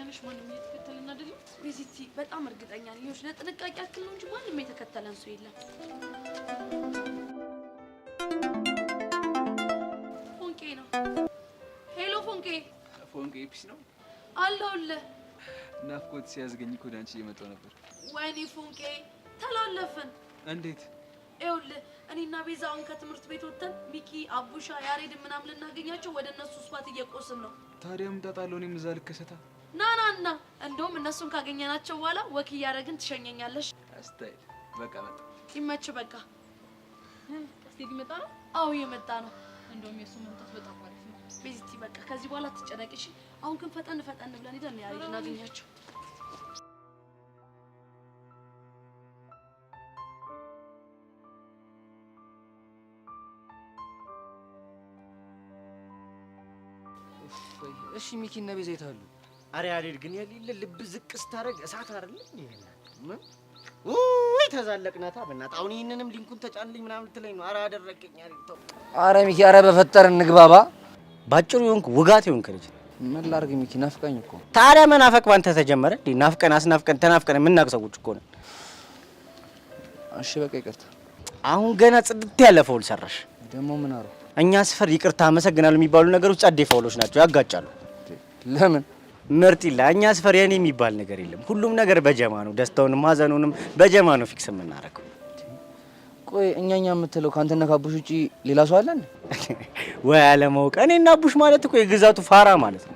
ነሽ ማንም እየተከተለን አይደለም? ቤዚቲ በጣም እርግጠኛ ነኝ። ይኸውልሽ ለጥንቃቄ ያክል ነው እንጂ ማንም የተከተለን ሰው የለም። ፎንቄ ነው። ሄሎ ፎንቄ። ፎንቄ ፒስ ነው አለሁልህ። ናፍቆት ሲያዝገኝ እኮ ወደ አንቺ እየመጣሁ ነበር። ወይኔ ፎንቄ ተላለፈን። እንዴት? ይኸውልህ እኔና ቤዛውን ከትምህርት ቤት ወጥተን ሚኪ፣ አቡሻ፣ ያሬድ ምናምን ልናገኛቸው ወደ እነሱ ስፓት እየቆስን ነው። ታዲያ ምጣጣለው እኔም እዛ ልከሰታ? ና እንደውም እነሱን ካገኘናቸው በኋላ ወክ እያደረግን ትሸኘኛለሽ። አስታይል በቃ መጣ። ይመች በቃ። እስቲ ሊመጣ ነው? አዎ እየመጣ ነው። እንደውም የሱ መምጣት በጣም አሪፍ ነው። ቤዚቲ በቃ ከዚህ በኋላ ትጨነቅሽ። አሁን ግን ፈጠን ብለን ሄደን ያሬድ እናገኛቸው። እሺ ሚኪ እና ቤዛ የታሉ? አረ ያሬድ ግን የሌለ ልብ ዝቅ ስታረግ እሳት አይደል እንዴ? ምን ወይ ተዛለቅናታ በእናትህ። አሁን ይሄንንም ሊንኩን ተጫንልኝ ምናምን ልትለኝ ነው? አረ አደረቀኝ ያሬድ ተው። አረ ሚኪ አረ በፈጠር እንግባባ። ባጭሩ ይሁንክ ውጋት ይሁንክ ልጅ። ምን ላድርግ ሚኪ ናፍቀኝ እኮ። ታዲያ መናፈቅ ባንተ ተጀመረ እንዴ? ናፍቀን አስናፍቀን ተናፍቀን የምናውቅ ሰዎች እኮ ነን። እሺ በቃ ይቅርታ። አሁን ገና ጽድት ያለ ፋውል ሰራሽ። ደግሞ ምን አሩ? እኛ ስፈር ይቅርታ አመሰግናለሁ የሚባሉ ነገሮች ጸዴ ፋውሎች ናቸው፣ ያጋጫሉ። ለምን? ምርጢላ እኛ ስፈር የኔ የሚባል ነገር የለም። ሁሉም ነገር በጀማ ነው። ደስታውንም ሀዘኑንም በጀማ ነው ፊክስ የምናደርገው። ቆይ እኛኛ የምትለው ካንተና ካቡሽ ውጪ ሌላ ሰው አለ እንዴ? ወይ አለማወቅ። እኔና አቡሽ ማለት እኮ የግዛቱ ፋራ ማለት ነው።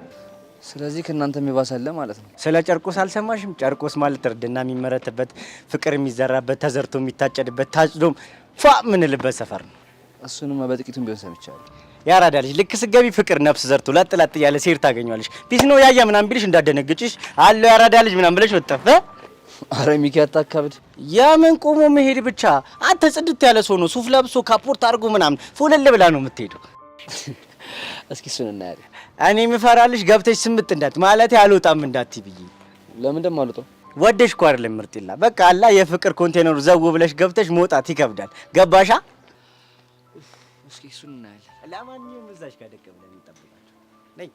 ስለዚህ ከእናንተ የሚባሳለ ማለት ነው። ስለ ጨርቆስ አልሰማሽም? ጨርቆስ ማለት እርድና የሚመረትበት፣ ፍቅር የሚዘራበት፣ ተዘርቶ የሚታጨድበት፣ ታጭዶም ፏ ምንልበት ሰፈር ነው። እሱንም በጥቂቱም ቢሆን ሰምቻለሁ። ያራዳ ልጅ ልክ ስገቢ ፍቅር ነፍስ ዘርቶ ለጥላጥ ያለ ሴር ታገኛለሽ። ፒስ ነው ያያ ምናምን ቢልሽ እንዳደነግጭሽ አለው ያራዳ ልጅ ምናምን ብለሽ ወጣፈ። አረ ሚኪ አታካብድ። የምን ቆሞ መሄድ ብቻ አንተ ጽድት ያለ ሰው ነው ሱፍ ለብሶ ካፖርት አድርጎ ምናምን ፉልል ብላ ነው የምትሄደው። እስኪ እሱን እናያለን። እኔ የምፈራልሽ ገብተሽ ስምጥ እንዳት ማለት አልወጣም እንዳትይ ብዬ። ለምን ደም አልወጣም? ወደሽ እኮ አይደለም ምርጥላ። በቃ አላ የፍቅር ኮንቴነሩ ዘው ብለሽ ገብተሽ መውጣት ይከብዳል። ገባሻ? እስኪ እሱን እናያለን። ለማንኛውም እዛሽ ጋር ደቀ ብለን እንጠብቃቸው። ነይ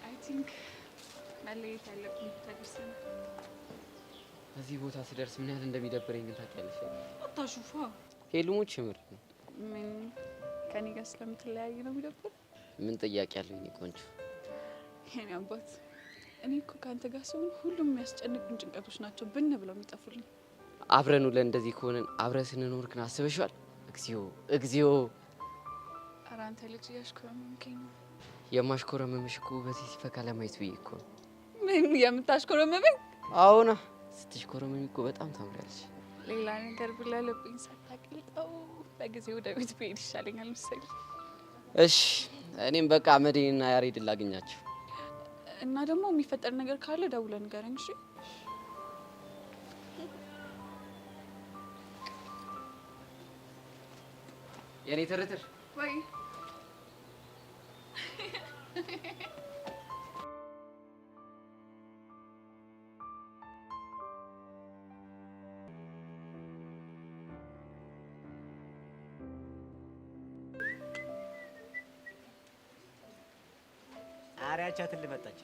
አይ ቲንክ መለየት ያለብን ተደርሰን። እዚህ ቦታ ስደርስ ምን ያህል እንደሚደብረኝ ግን ታውቂያለሽ? አታሹፋ ሄሉሞች ምር ምን ከኔ ጋር ስለምትለያይ ነው የሚደብር? ምን ጥያቄ አለው? እኔ ቆንጆ የኔ አባት፣ እኔ እኮ ካንተ ጋር ስሆን ሁሉም የሚያስጨንቁን ጭንቀቶች ናቸው ብን ብለው የሚጠፉልኝ። አብረን ውለን እንደዚህ ከሆነን አብረን ስንኖር ግን አስበሽዋል? እግዚኦ እግዚኦ! ኧረ አንተ ልጅ እያሽኮረመምከኝ ነው። የማሽኮረመምሽ እኮ በዚህ ሲፈካ ለማየት ብዬ እኮ ነው። ምን የምታሽኮረመመኝ? አዎና ስትሽኮረመሚ እኮ በጣም ታምሪያለሽ። ሌላ ነገር ብላ ልብኝ ሳታቅልጠው በጊዜ ወደ ቤት ብሄድ ይሻለኛል መሰለኝ። እሺ እኔም በቃ መዲና ያሬድ ላገኛቸው እና ደግሞ የሚፈጠር ነገር ካለ ደውለህ ንገረኝ እሺ? የኔ ትርትር ወይ አሪያቻትን ልመጣች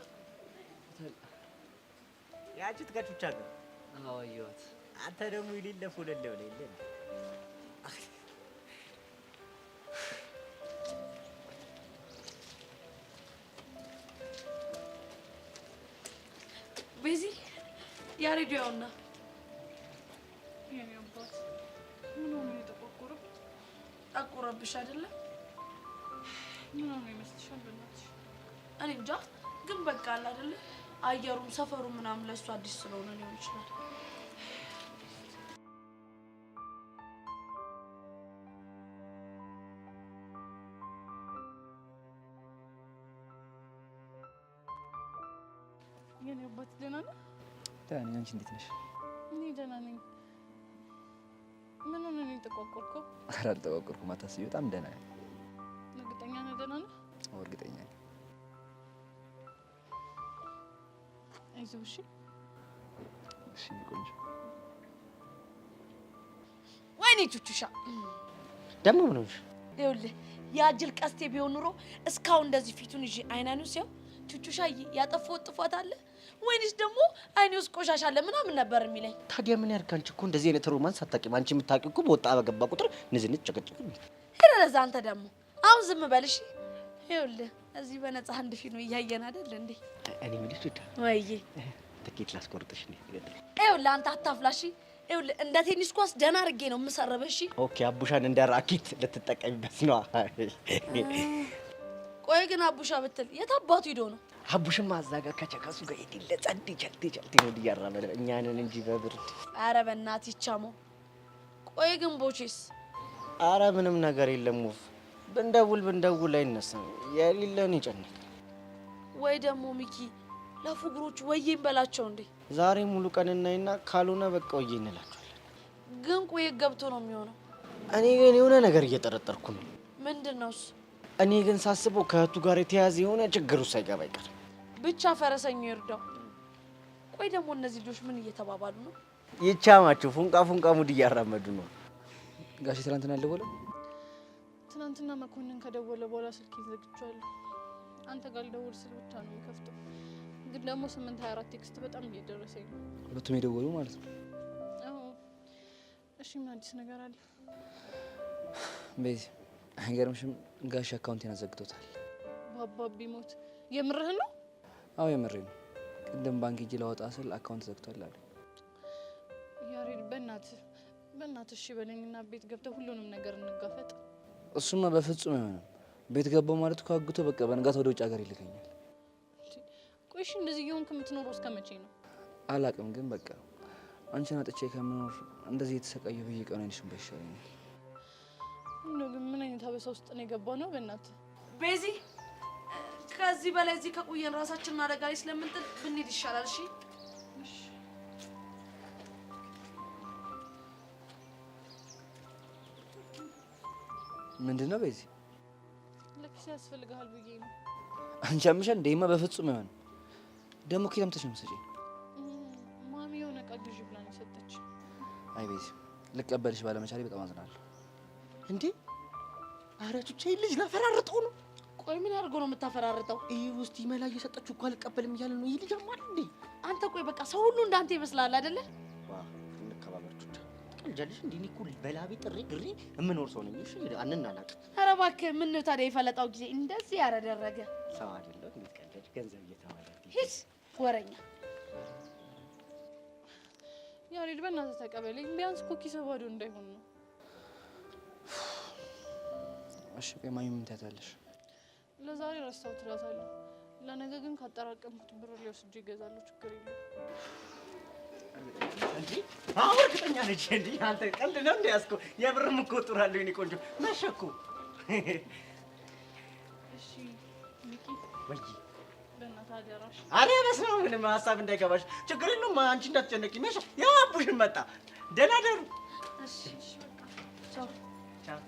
ያቺ ትከቹቻ ግን አዋየዋት። አንተ ደግሞ ይሌለ ፉልል ብለህ የለ ቤዚ ያሬድ ያውና የኔ አባት ምን ሆነ የተቆቆረው? ጠቆረብሽ አይደለ? ምን ሆነ ይመስልሻል? በእናትሽ እኔ እንጃ ግን በቃ አለ አይደለ አየሩም ሰፈሩም ምናምን ለሱ አዲስ ስለሆነ ሊሆን ይችላል። የኔ አባት ደህና ነህ? ደህና ነኝ። አንቺ እንዴት ነሽ? እኔ ደህና ነኝ። ምን ሆነ ነው የተቆቆርከው? ኧረ አልተቆቆርኩም፣ አታስቢ። በጣም ደህና ነኝ። እርግጠኛ ነህ ደህና ነህ? እርግጠኛ ነኝ። አይዞህ እሺ። እሺ ቆንጆ። ወይኔ ቹቹሻ ደግሞ ምን ሆነሽ? ይኸውልህ ያጅል ቀስቴ ቢሆን ኑሮ እስካሁን እንደዚህ ፊቱን ይዤ አይናኑን ሲያው ቹቹሻዬ ያጠፋው ጥፋት አለ ወይንስ ደግሞ አይኔ ውስጥ ቆሻሻ አለ ምናምን ነበር የሚለኝ። ታዲያ ምን ያርግ? አንቺ እኮ እንደዚህ አይነት ሮማንስ አታውቂም። አንቺ የምታውቂው እኮ በወጣ በገባ ቁጥር ንዝንዝ ጨቀጨቅ ነው። ሄደህ አንተ ደግሞ አሁን ዝም በልሽ። ይኸውልህ እዚህ በነፃ አንድ ፊልም እያየን አይደል እንዴ? እኔ ምልሽ ወደ ወይዬ ትኬት ላስቆርጥሽ ነው። ይኸውልህ አንተ አታፍላሽ። ይኸውልህ እንደ ቴኒስ ኳስ ደህና አድርጌ ነው የምሰረበሽ። ኦኬ አቡሻን እንደ ራኬት ልትጠቀሚበት ነው። ቆይ ግን አቡሻ ብትል የት አባቱ ሂዶ ነው? አቡሽማ አዛጋ ከቸከሱ ጋር ይዲለ ጸድ ቸልቲ ቸልቲ ነው እያራመደ እኛንን እንጂ በብርድ። ኧረ በእናትህ ይቻመው። ቆይ ግን ቦቼስ? ኧረ ምንም ነገር የለም። ወፍ ብንደውል አይነሳም። የሌለን ይጨነቅ። ወይ ደግሞ ሚኪ ለፉግሮች ወይም በላቸው እንዴ። ዛሬ ሙሉ ቀን እናይና ካልሆነ በቃ ወይዬ እንላቸዋለን። ግን ቆይ ገብቶ ነው የሚሆነው። እኔ ግን የሆነ ነገር እየጠረጠርኩ ነው። ምንድን ነው እሱ? እኔ ግን ሳስበው ከእህቱ ጋር የተያዘ የሆነ ችግር ውስጥ ሳይገባ አይቀርም። ብቻ ፈረሰኛው ይርዳው። ቆይ ደግሞ እነዚህ ልጆች ምን እየተባባሉ ነው? ይቻማችሁ ፉንቃ ሙድ እያራመዱ ነው። ጋሽ ትናንትና አልደወለም? ትናንትና መኮንን ከደወለ በኋላ ስልክ ዘግቼዋለሁ። አንተ ጋር ልደውል ስል ብቻ ነው የሚከፍተው። ግን ደግሞ 824 ቴክስት በጣም እየደረሰኝ ነው። ሁለቱም የደወሉ ማለት ነው? አዎ። እሺ ምን አዲስ ነገር አለ? ቤዚ አይገርምሽም? ጋሽ አካውንቴን አዘግቶታል። ባባቢ ሞት የምርህን ነው? አዎ የምሬን ነው። ቅድም ባንክ ሂጅ ላወጣ ስል አካውንት ዘግቷል አለ። ያሬድ በእናትህ እሺ በለኝና ቤት ገብተህ ሁሉንም ነገር እንጋፈጥ። እሱማ በፍጹም አይሆንም። ቤት ገባው ማለት እኮ አግቶ በቃ በንጋት ወደ ውጭ ሀገር ይልከኛል። ቆይ እሺ እንደዚህ እየሆንክ የምትኖረው እስከ መቼ ነው? አላቅም ግን በቃ አንቺን አጥቼ ከምኖር እንደዚህ የተሰቃየሁ በየቀኑ አይንሽም ባይሻለኛል። እንደው ግን ምን አይነት አበሳ ውስጥ ነው የገባው ነው? በእናትህ ቤዚ ከዚህ በላይ እዚህ ከቆየን ራሳችንን አደጋ ላይ ስለምንጥል ብንሄድ ይሻላል። እሺ ምንድነው ቤዚ? ለኪስ ያስፈልግሃል ብዬ ነው። አንቺ አምሻል እንደማ በፍጹም አይሆንም። ደግሞ ከየምተሽ ነው የምትሰጪኝ? ማሚ የሆነ ዕቃ ግዢ ብላ ነው የሰጠች። አይ ቤዚ ልቀበልሽ ባለመቻሌ በጣም አዝናለሁ። እንዴ ኧረ ቹቻ ልጅ ላፈራርጠው ነው። ቆይ ምን አድርጎ ነው የምታፈራርጠው? ይሄ ውስጥ ይመላ እየሰጠችው እኮ አልቀበልም እያለ ነው። ይህ ልጅ አማል እንዴ? አንተ ቆይ በቃ ሰው ሁሉ እንዳንተ ይመስላል አይደለ? ዋ እንከባበር ቹቻ። ቀልጃለሽ እንዴ? እኔ እኮ በላቤ ጥሪ ግሪ የምኖር ሰው ነኝ። እሺ አንናናቅ። ኧረ እባክህ ምን ነው ታዲያ የፈለጣው ጊዜ እንደዚህ ያረደረገ ሰው አይደለም። እንዴት ቀልጃለሽ? ገንዘብ እየተባለ ሂድ ወረኛ። ያሬድ በእናትህ ተቀበለኝ። ቢያንስ እኮ ኪስህ ባዶ እንዳይሆን ነው። እሺ ቆይ ማሚ ምን ታያታለሽ? ለዛሬ ረስታው ትላታለህ። ለነገ ግን ካጠራቀምኩት ብር ሊወስጄ ይገዛለሁ። ችግር የለም። እንዴ አሁን እርግጠኛ ነች እንዴ? አንተ ቀልድ ነው እንዴ ያስከው? የብርም እኮ ጥራለሁ የኔ ቆንጆ መሸኩ። እሺ ሚኪ ወይ በእናትህ አደራሽ። አረ በስመ አብ ምንም ሀሳብ እንዳይገባሽ። ችግር የለውም አንቺ እንዳትጨነቂ። መሸ ያው አቡሽን መጣ። ደህና ደሩ። እሺ እሺ በቃ ቻው ቻው።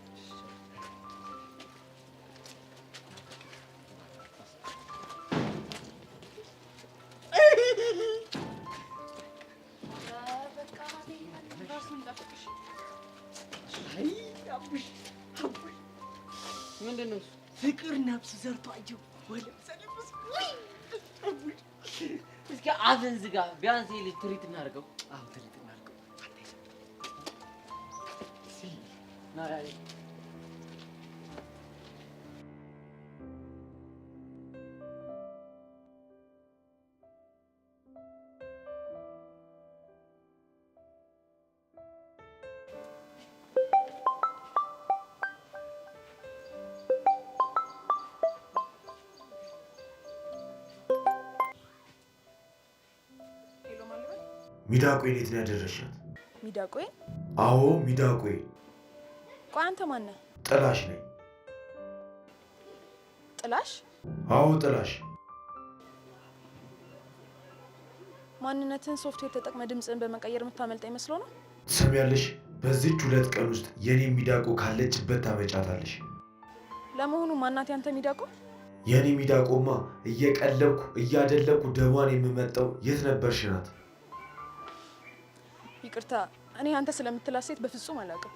ምንድን ነው? ፍቅር ነፍስ ዘርቶ አየሁ። ወለም ሰለብስ እስኪ አፍን ዝጋ። ቢያንስ ልጅ ትሪት እናድርገው። አዎ ትሪት እናድርገው። ሚዳቆይ የት ነው ያደረሻት? ሚዳቆይ? አዎ ሚዳቆይ። ቆይ አንተ ማን ነህ? ጥላሽ ነኝ። ጥላሽ? አዎ ጥላሽ። ማንነትን ሶፍትዌር ተጠቅመ ድምፅን በመቀየር የምታመልጠኝ መስሎ ነው? ትሰሚያለሽ? በዚህች 2 ቀን ውስጥ የኔ ሚዳቆ ካለችበት ታመጫታለሽ። ለመሆኑ ማናት ያንተ ሚዳቆ? የኔ ሚዳቆማ እየቀለብኩ እያደለኩ ደሟን የምመጣው የት ነበርሽ ናት? ይቅርታ፣ እኔ አንተ ስለምትላት ሴት በፍጹም አላውቅም።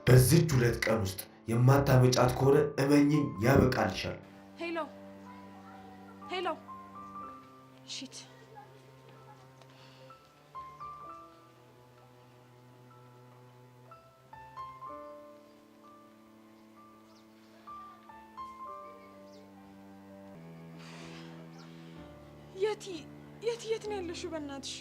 በዚች 2 ቀን ውስጥ የማታመጫት ከሆነ እመኝኝ ያበቃልሻል። ሄሎ ሄሎ፣ ሺት የት ነው ያለሽው? በእናትሽ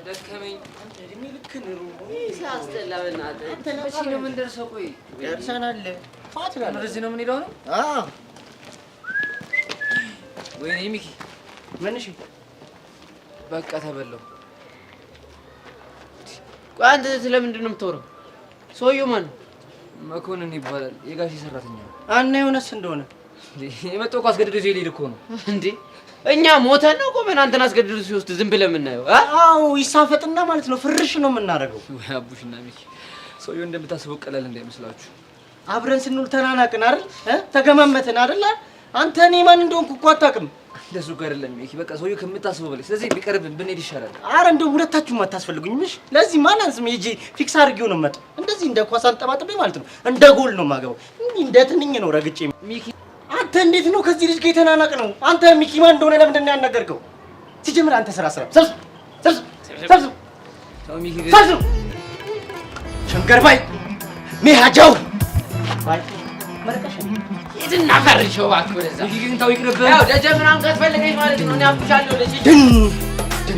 ደከመኝ። እድሜ ልክ ኑሮ ሲያስጠላ በእናትህ። መቼ ነው የምንደርሰው? ቆይ ደርሰናል። ወደዚህ ነው የምንሄደው ነው? አዎ። ወይኔ ሚኪ ምን? እሺ በቃ ተበላው። ቆይ አንተ ስለምንድን ነው የምታወራው? ሰውዬው ማን ነው? መኮንን ይባላል። የጋሼ ሰራተኛ ነው። እና የሆነስ እንደሆነ የመጣው እኮ አስገድዶ ይዞ ሊሄድ እኮ ነው እንዴ። እኛ ሞተን ነው ቆመን አንተን አስገድዶ ሲወስድ ዝም ብለን የምናየው? አዎ ይሳፈጥና ማለት ነው ፍርሽ ነው የምናደርገው። ወይ አቡሽና ሚኪ ሰውዬው እንደምታስበው ቀላል እንዳይመስላችሁ። አብረን ስንውል ተናናቅን አይደል? ተገማመትን አይደል? አንተ እኔ ማን እንደሆንኩ እኮ አታውቅም። እንደሱ ጋር አይደለም ሚኪ፣ በቃ ሰውዬው ከምታስበው በላይ። ስለዚህ ቢቀርብን ብንሄድ ይሻላል። አረ እንደው ሁለታችሁም አታስፈልጉኝም። እሺ ለዚህ ማን አንስም ሂጂ ፊክስ አድርጌው ነው የምመጣው። እንደዚህ እንደ ኳስ አንጠባጥቤ ማለት ነው እንደ ጎል ነው የማገባው። እንደ ትንኝ ነው ረግጬ። ሚኪ አንተ እንዴት ነው ከዚህ ልጅ ጋር የተናናቅ ነው? አንተ ሚኪ ማን እንደሆነ ለምንድን ነው ያናገርከው? ሲጀምር አንተ ስራ ሰብስብ ሸንገር ባይ ሜሃጃው ባይ መረቀሽ ይድና ፈርሽው እባክህ ወደዛ። ሚኪ ግን ተው ይቅርብህ። ያው ደጀ ምናምን ካስፈለገኝ ማለት ነው እኔ አፍሻለሁ ልጅ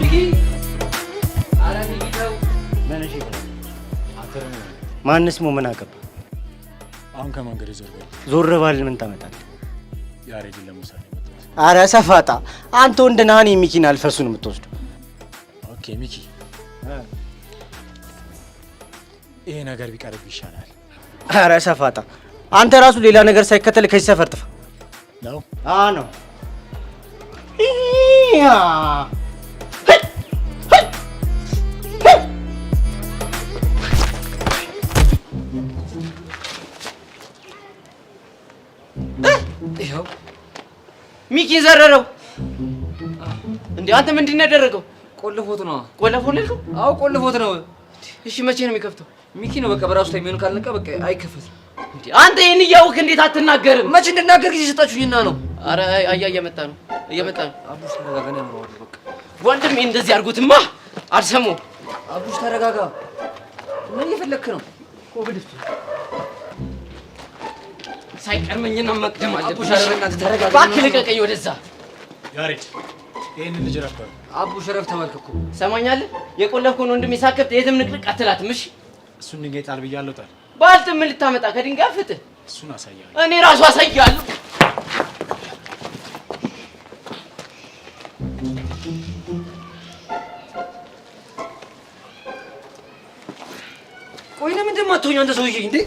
ሚኪ። ኧረ ሚኪ ተው። ምን? እሺ ማንስ ሞ ምን አገባ? አሁን ከመንገድ ዞር ባል ምን ታመጣለህ? ያሬድን ለመውሰድ የመጣሁት። ኧረ ሰፋጣ አንተ ወንድ ነህ። እኔ ሚኪን አልፈሱን የምትወስደው። ኦኬ ሚኪ፣ ይሄ ነገር ቢቀርብ ይሻላል። ኧረ ሰፋጣ አንተ ራሱ ሌላ ነገር ሳይከተል ከዚህ ሰፈር ጥፋ ነው። ነው ይኸው ሚኪ ዘረረው እንዴ? አንተ ምንድን ነው ያደረገው? ቆልፎት ነው። ቆለፈው ነው? አዎ ቆልፎት ነው። እሺ መቼ ነው የሚከፍተው? ሚኪ ነው በቃ በራሱ ላይ የሚሆን ካልነቃ በቃ አይከፈትም። እንዴ አንተ ይሄን እያወቅህ እንዴት አትናገርም? መቼ እንድናገር ጊዜ ሰጣችሁኝና ነው። አረ አያ እየመጣ ነው። አቡሽ ተረጋጋ ነው ያወራው። በቃ ወንድሜ እንደዚህ አድርጉትማ አልሰማሁም። አቡሽ ተረጋጋ። ምን እየፈለክ ነው? ኮብልፍቱ ሳይቀርመኝና መቅደም አለብህ። አቡሽ ኧረ በእናትህ ተረጋጋ። እባክህ ልቀቀኝ ወደዛ። ያሬድ ይሄንን ልጅ ረፈው። አቡሽ ረፍ ተባልክ እኮ ሰማኛለህ? የቆለፍከውን ወንድሜ ሳከፍት የትም ንቅንቅ አትላትም። እሺ እሱን ድንጋይ ጣል ብያለሁ። ጣል። ባልት ምን ልታመጣ ከድንጋይ ፍትህ? እሱን አሳያለሁ። እኔ ራሱ አሳያለሁ። ቆይ ለምን እንደማትሆኝ አንተ ሰውዬ እንዴ?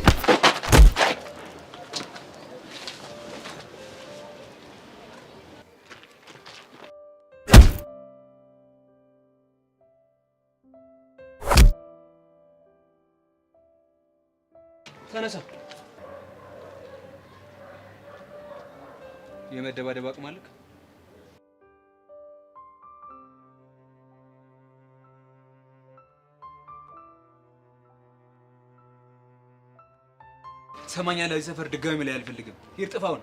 ተነሳ። የመደባደብ አቅም አለክ? ሰማኛለህ? እዚህ ሰፈር ድጋሚ ላይ አልፈልግም። ሂድ ጥፋውን።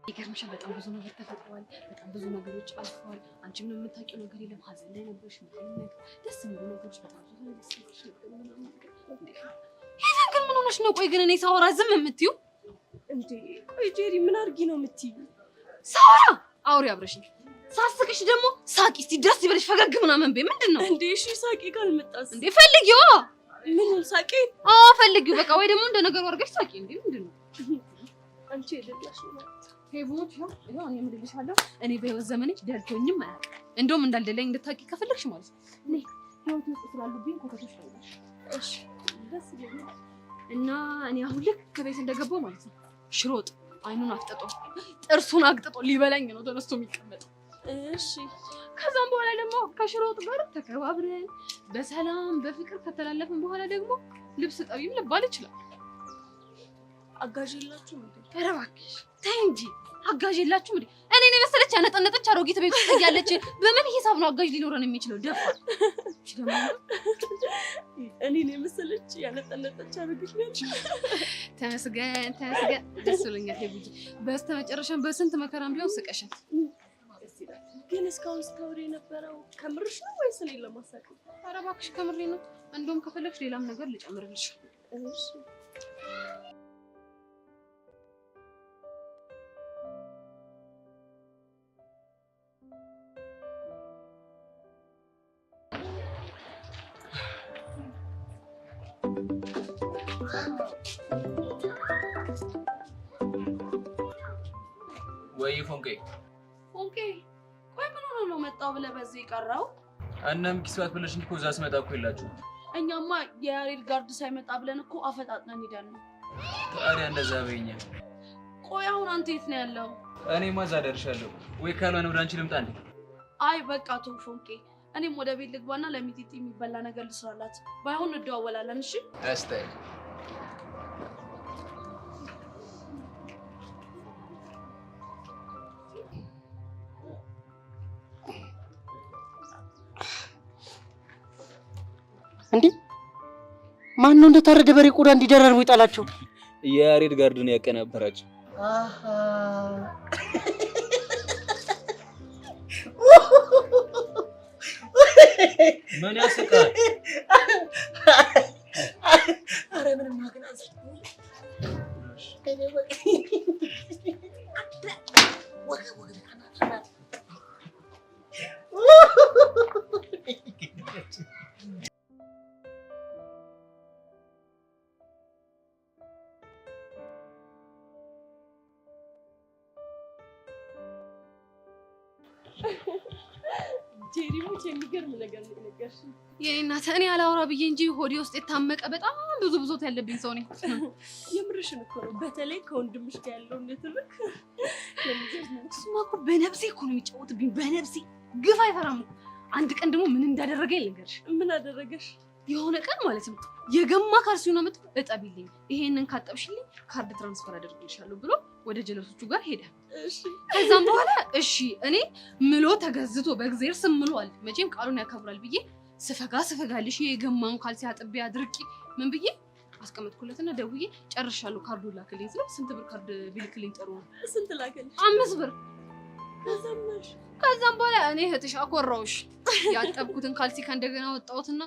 ይገርምሻል፣ በጣም ብዙ ነገር ተፈጥሯል። በጣም ብዙ ነገሮች አልፈዋል። አንቺ ምንም የምታውቂው ነገር የለም። ሀዘን ላይ ነበርሽ። ምንም ነገር ደስ የሚሉ ነገሮች በጣም ብዙ ነገር ሲልሽ ነበር። ሄቨን ግን ምን ሆነሽ ነው? ቆይ ግን እኔ ሳወራ ዝም የምትዩ እንዴ? ቆይ ጄሪ ምን አድርጊ ነው የምትዩ? ሳወራ አውሪ አብረሽኝ። ሳስቅሽ ደግሞ ሳቂ እስቲ ደስ ይበልሽ ፈገግ ምናምን በይ ምንድነው እንዴ እሺ ሳቂ ካልመጣስ እንዴ ፈልጊው ምን ሳቂ ፈልጊው በቃ ወይ ደግሞ እንደ ነገሩ አድርገሽ ሳቂ እንዴ ምንድነው አንቺ የደላሽ ነው ሄቦት ይሄው እኔ ምልልሻለሁ እኔ በህይወት ዘመኔ ደልቶኝም አያውቅም እንደውም እንዳልደለኝ እንድታቂ ከፈለግሽ ማለት ነው እኔ ህይወት ውስጥ ስላሉብኝ ኮከቶች ታውቃለሽ እሺ ደስ ይላል እና እኔ አሁን ልክ ከቤት እንደገባው ማለት ነው ሽሮጥ አይኑን አፍጥጦ ጥርሱን አግጥጦ ሊበላኝ ነው ተነስቶ የሚቀመጠው እሺ ከዛም በኋላ ደግሞ ከሽሮጥ ጋር ተከባብረን በሰላም በፍቅር ከተላለፈን በኋላ ደግሞ ልብስ ጠቢም ልባል ይችላል አጋዥ የላችሁ እንዴ ኧረ እባክሽ ተይ እንጂ አጋዥ የላችሁ እንዴ እኔ ነኝ መሰለች ያነጠነጠች አሮጊት ቤት ውስጥ ያለች በምን ሂሳብ ነው አጋዥ ሊኖረን የሚችለው ደፋር እቺ ደግሞ እኔ ነኝ መሰለች ያነጠነጠች አሮጊት ነች ተመስገን ደስ ብሎኛል ሄቡጂ በስተመጨረሻም በስንት መከራም ቢሆን ስቀሻት ግን እስካሁን ስታወሪ የነበረው ከምርሽ ነው ወይስ እኔን ለማሳቅ ኧረ እባክሽ ከምሬ ነው እንደውም ከፈለግሽ ሌላም ነገር ልጨምርልሽ እሺ ወይ ፎንቄ ቆይ ምን ሆነ ነው መጣው ብለህ በዚህ ይቀራው እናም ኪስባት ብለሽ እንጂ እኮ እዛ ስመጣ እኮ የላችሁ እኛማ የያሬድ ጋርድ ሳይመጣ ብለን እኮ አፈጣጥነን ሄደን ነው ታዲያ እንደዛ በይኛ ቆይ አሁን አንተ የት ነው ያለው እኔማ እዛ ደርሻለሁ ወይ ካልሆነ ወደ አንቺ ልምጣ እንዴ አይ በቃ ተው ፎንቄ እኔም ወደ ቤት ልግባና ለሚጢጢ የሚበላ ነገር ልስራላት ባይሆን እንደዋወላለን እሺ አስታይ እንዴ ማን ነው እንደታረደ በሬ ቆዳ እንዲደራርቡ ይጣላቸው የያሬድ ጋርዱን ያቀናበራቸው አሃ ምን ያስቃል አረ ምንም ማግናዝ ጄሪሙት የሚገርም ነገር ነገርሽ የኔ እናት እኔ አላወራ ብዬ እንጂ ሆዴ ውስጥ የታመቀ በጣም ብዙ ብዞት ያለብኝ ሰው ነኝ የምርሽን እኮ ነው በተለይ ከወንድምሽ ጋር ያለው እንትልክ እሱማ እኮ በነፍሴ እኮ ነው የሚጫወትብኝ በነፍሴ ግፍ አይፈራም አንድ ቀን ደግሞ ምን እንዳደረገኝ ልንገርሽ ምን አደረገሽ የሆነ ቀን ማለት ነው የገማ ካልሲውን አመጣ እጠቢልኝ ይሄንን ካጠብሽልኝ ካርድ ትራንስፈር አደርግልሻለሁ ብሎ ወደ ጀለሶቹ ጋር ሄደ እሺ ከዛም በኋላ እሺ እኔ ምሎ ተገዝቶ በእግዚአብሔር ስም ምሏል መቼም ቃሉን ያከብራል ብዬ ስፈጋልሽ የገማውን ካልሲ አጥቤ አድርቂ ምን ብዬ አስቀመጥኩለትና ደውዬ ጨርሻለሁ ካርዱ ላክልኝ ስለ ስንት ብር ካርድ ቢልክልኝ ጥሩ ነው ስንት ላከልሽ 5 ብር ከዛምሽ ከዛም በኋላ እኔ እህትሽ አኮራውሽ ያጠብኩትን ካልሲ ከእንደገና ወጣሁትና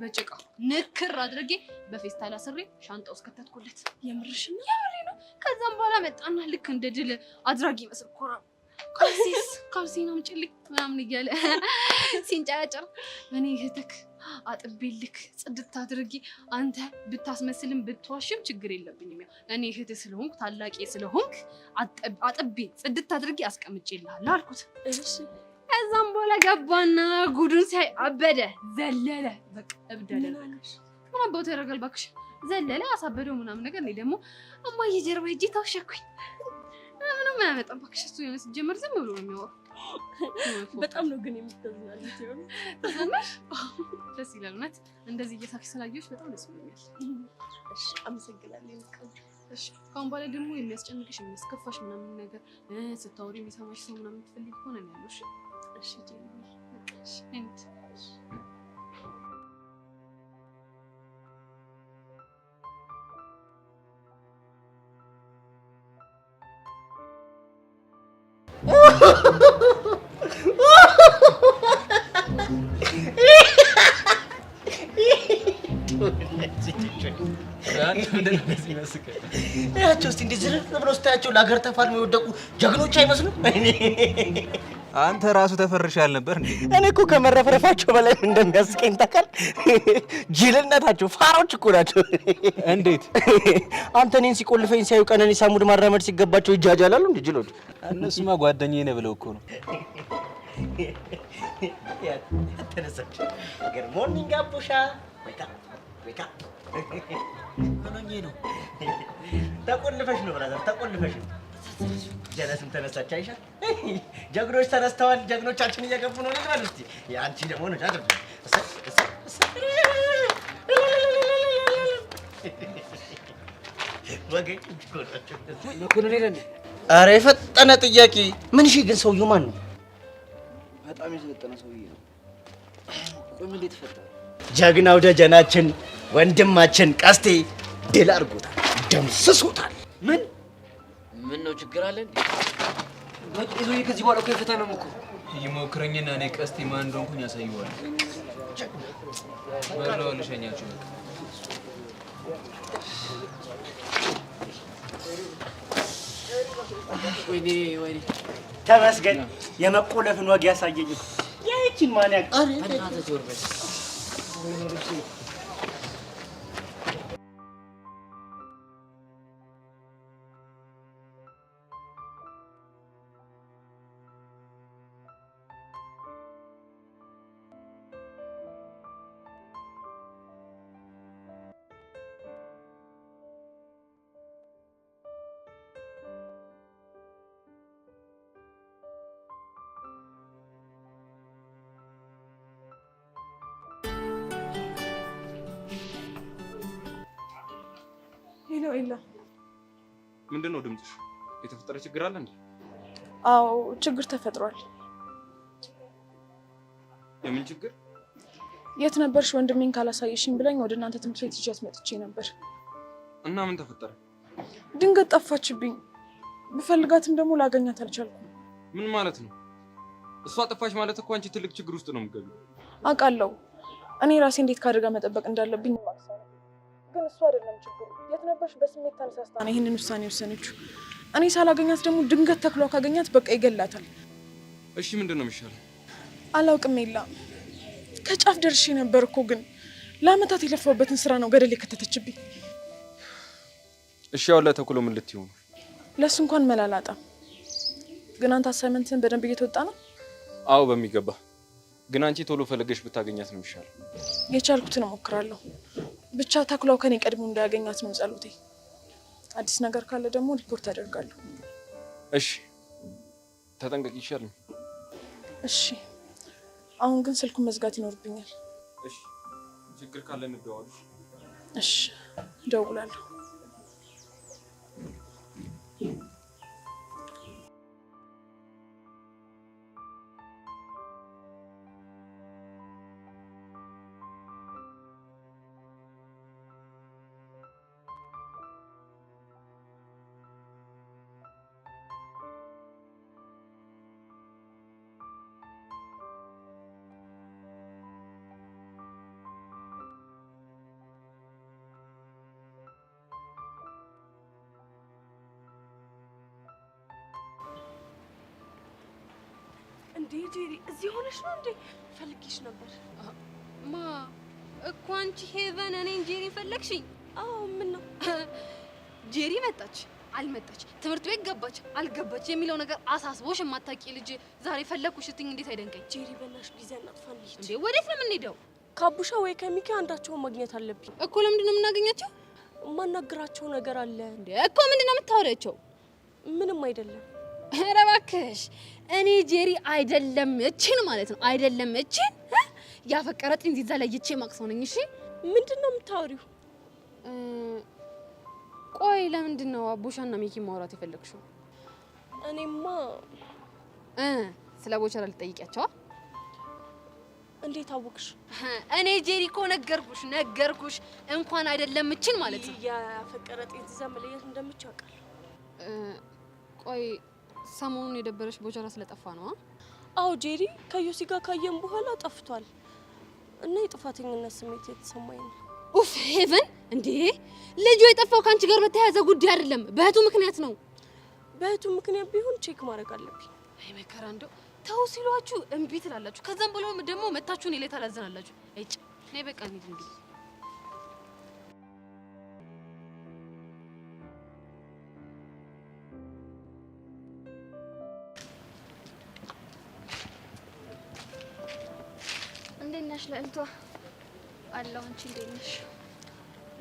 በጭቃ ንክር አድርጌ በፌስታል አስሬ ሻንጣ ውስጥ ከተትኩለት የምርሽ ነው ከዛም በኋላ መጣና ልክ እንደ ድል አድራጊ መስል ኮራ ካልሲና አምጪልኝ ምናምን እያለ ሲንጨረጨር እኔ እህትክ አጥቤልክ ጽድት አድርጌ አንተ ብታስመስልም ብትዋሽም ችግር የለብኝም ያው እኔ እህት ስለሆንኩ ታላቄ ስለሆንክ አጥቤ ጽድት አድርጌ አስቀምጬልሃለሁ አልኩት እሺ ከዛም በኋላ ገባና ጉዱን ሳይ አበደ ዘለለ በቃ እብድ አደረገሽ ምን አባቱ ያደርጋል እባክሽ ዘለለ አሳበደው ምናምን ነገር እኔ ደግሞ እማዬ ጀርባ ሂጅ ተወሸኩኝ ምንም አያመጣም እባክሽ እሱ የሆነ ሲጀመር ዝም ብሎ ነው የሚያወራው በጣም ነው ግን የምትዝናኑት ይሆን ተዘናሽ ደስ ይላል ማለት እንደዚህ እየሳቅሽ ስላየሁሽ በጣም ደስ ብሎኛል እሺ አመሰግናለሁ እሺ ካሁን በኋላ ደግሞ የሚያስጨንቅሽ የሚያስከፋሽ ምናምን ነገር ስታወሪ የሚሰማሽ ሰው ምናምን ትፈልጊ ከሆነ ነው ያለሽ እሺ ጄኒ እሺ እንት ያቸው እስቲ እንደ ዝርር ብለው ስታያቸው ለሀገር ተፋልመው የወደቁ ጀግኖች አይመስሉም? አንተ ራሱ ተፈርሻል ነበር እንዴ? እኔ እኮ ከመረፍረፋቸው በላይ እንደሚያስቀኝ ታውቃለህ? ጅልነታቸው ፋራዎች እኮ ናቸው። እንዴት? አንተ እኔን ሲቆልፈኝ ሲያዩ ቀነኒሳ ሙድ ማራመድ ሲገባቸው ይጃጃላሉ እንዴ ጅሎች? እነሱማ ጓደኛዬ ነው ብለው እኮ ነው። ተነሳች። ጉድ ሞርኒንግ አቡሻ። ወይካ ወይካ። ምንኝ ነው? ተቆልፈሽ ነው ብራዘር፣ ተቆልፈሽ ነው። ጀለስም ተነሳች። አይሻ ጀግኖች ተነስተዋል። ጀግኖቻችን እየገቡ ነው። ልበል እስቲ ያንቺ ደግሞ ነው ጃጅ ወገኝ መኮንን ሄደ እንዴ? ኧረ የፈጠነ ጥያቄ። ምን እሺ፣ ግን ሰውዬው ማን ነው? በጣም የሰለጠነ ሰውዬ ነው። ቆይ ምን እንዴት ፈጠረ? ጀግናው ደጀናችን ወንድማችን ቀስቴ ድል አድርጎታል፣ ደምስሶታል። ምን ነው ችግር አለ እንዴ? በቃ ይዞኝ ከዚህ በኋላ እኮ የፈተናም እኮ ይሞክረኝና እኔ ቀስቴ ማን እንደሆንኩኝ ያሳየዋል። በለው ልሸኛችሁ። ወይኔ ተመስገን የመቆለፍን ወግ ያሳየኝ። ያቺን ማን ያቅ እናንተ ተወርበስ ሄሎ ኤላ። ምንድነው ድምፅሽ? የተፈጠረ ችግር አለ እንዴ? አዎ ችግር ተፈጥሯል። የምን ችግር? የት ነበርሽ ወንድሜን ካላሳየሽኝ ብለኝ ወደ እናንተ ትምህርት ቤት ይዣት መጥቼ ነበር። እና ምን ተፈጠረ? ድንገት ጠፋችብኝ። ብፈልጋትም ደግሞ ላገኛት አልቻልኩም። ምን ማለት ነው? እሷ ጠፋች ማለት እኮ አንቺ ትልቅ ችግር ውስጥ ነው የምትገቢው። አውቃለሁ። እኔ ራሴ እንዴት ካደጋ መጠበቅ እንዳለብኝ ማክሰው፣ ግን እሱ አይደለም ችግሩ። የት ነበርሽ በስሜት ተነሳስታ ነው ይህንን ውሳኔ ወሰነችው። እኔ ሳላገኛት ደግሞ ድንገት ተክሏ ካገኛት በቃ ይገላታል። እሺ ምንድን ነው የሚሻለው? አላውቅም ኤላ። ከጫፍ ደርሼ ነበር እኮ፣ ግን ለአመታት የለፋሁበትን ስራ ነው ገደል የከተተችብኝ። እሺ ያው ለተኩሎ ምን ልትይው ነው? ለሱ እንኳን መላላጣም። ግን አንተ አሳይመንትን በደንብ እየተወጣ ነው? አዎ በሚገባ። ግን አንቺ ቶሎ ፈለገሽ ብታገኛት ነው የሚሻለው። የቻልኩትን እሞክራለሁ። ብቻ ተኩላው ከኔ ቀድሞ እንዳያገኛት ነው ጸሎቴ። አዲስ ነገር ካለ ደግሞ ሪፖርት አደርጋለሁ። እሺ ተጠንቀቂ ይሻላል። እሺ አሁን ግን ስልኩን መዝጋት ይኖርብኛል። እሺ ችግር ካለ እንደዋወል። እሺ እደውላለሁ። እንዴ ጄሪ እዚህ ሆነሽ ነው እንዴ? ፈልጊሽ ነበር። ማ እኮ አንቺ ሄቨን እኔን ጄሪ ፈለግሽኝ? አዎ ምን ነው? ጄሪ መጣች አልመጣች፣ ትምህርት ቤት ገባች አልገባች የሚለው ነገር አሳስቦሽ የማታውቂ ልጅ ዛሬ ፈለግኩሽ ስትይኝ እንዴት አይደንቀኝ? ጄሪ በእናትሽ ጊዜ አናጥፋን ልሂድ። እንዴ ወዴት ነው የምንሄደው? ከአቡሻ ወይ ከሚኪ አንዳቸውን ማግኘት አለብኝ እኮ። ለምንድን ነው የምናገኛቸው? የማናግራቸው ነገር አለ። እንዴ እኮ ምንድን ነው የምታወሪያቸው? ምንም አይደለም። ኧረ እባክሽ እኔ ጄሪ አይደለም እቺን ማለት ነው አይደለም እቺን ያፈቀረጥኝ ዚዛ ለይቼ ማቅሰው ነኝ። እሺ ምንድን ነው የምታወሪው? ቆይ ለምንድን ነው አቡሻና ሚኪ ማውራት የፈለግሽው? እኔማ ስለ ቦቸራ ልጠይቂያቸዋ። እንዴት አወቅሽ? እኔ ጄሪ እኮ ነገርኩሽ እንኳን አይደለም እቺን ማለት ነው ያፈቀረጥኝ ዚዛ መለየት እንደምቻቃል። ቆይ ሰሞኑን የደበረሽ ቦቸራ ስለጠፋ ነው? አዎ ጄሪ ከዮሲ ጋር ካየን በኋላ ጠፍቷል እና የጥፋተኝነት ስሜት የተሰማኝ ነው። ኡፍ ሄቨን፣ እንዴ ልጁ የጠፋው ካንቺ ጋር በተያያዘ ጉዳይ አይደለም፣ በእህቱ ምክንያት ነው። በእህቱ ምክንያት ቢሆን ቼክ ማድረግ አለብኝ። አይ መከራ፣ እንደው ተው ሲሏችሁ እምቢ ትላላችሁ። ከዛም ብሎ ደግሞ መታችሁ እኔ ላይ ታላዘናላችሁ። እጭ ነይ በቃ እንሂድ እንግዲህ። እንዴት ነሽ ልዕልቷ? አለሁ። አንቺ እንዴት ነሽ?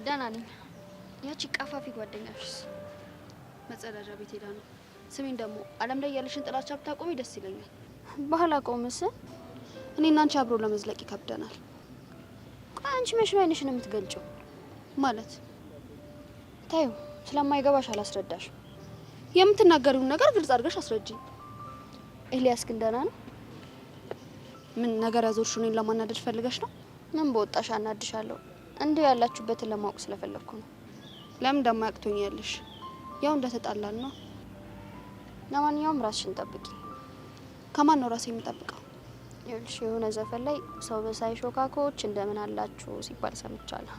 ደህና ነኝ። ያቺ ቀፋፊ ጓደኛሽስ? መጸዳጃ ቤት ሄዳ ነው። ስሜን ደግሞ ዓለም ላይ ያለሽን ጥላቻ ብታቆሚ ደስ ይለኛል። ባህል አቆምስ? እኔና አንቺ አብሮ ለመዝለቅ ይከብደናል። ቆይ አንቺ መች ነው ዓይንሽን የምትገልጪው? ማለት ታዩ ስለማይገባሽ አላስረዳሽም። የምትናገሪውን ነገር ግልጽ አድርገሽ አስረጂኝ። ኤልያስ ግን ደህና ነው? ምን ነገር ያዞርሽ? እኔን ለማናደድ ፈልገሽ ነው? ምን በወጣሽ አናድሻለሁ። እንዴ ያላችሁበትን ለማወቅ ስለፈለኩ ነው። ለምን እንደማያቅቶኝ ያለሽ? ያው እንደተጣላን ነው። ለማንኛውም ራስሽን ጠብቂ። ከማን ነው ራሴ የምጠብቀው? ይኸውልሽ የሆነ ዘፈን ላይ ሰው መሳይ ሾካኮች እንደምን አላችሁ ሲባል ሰምቻለሁ።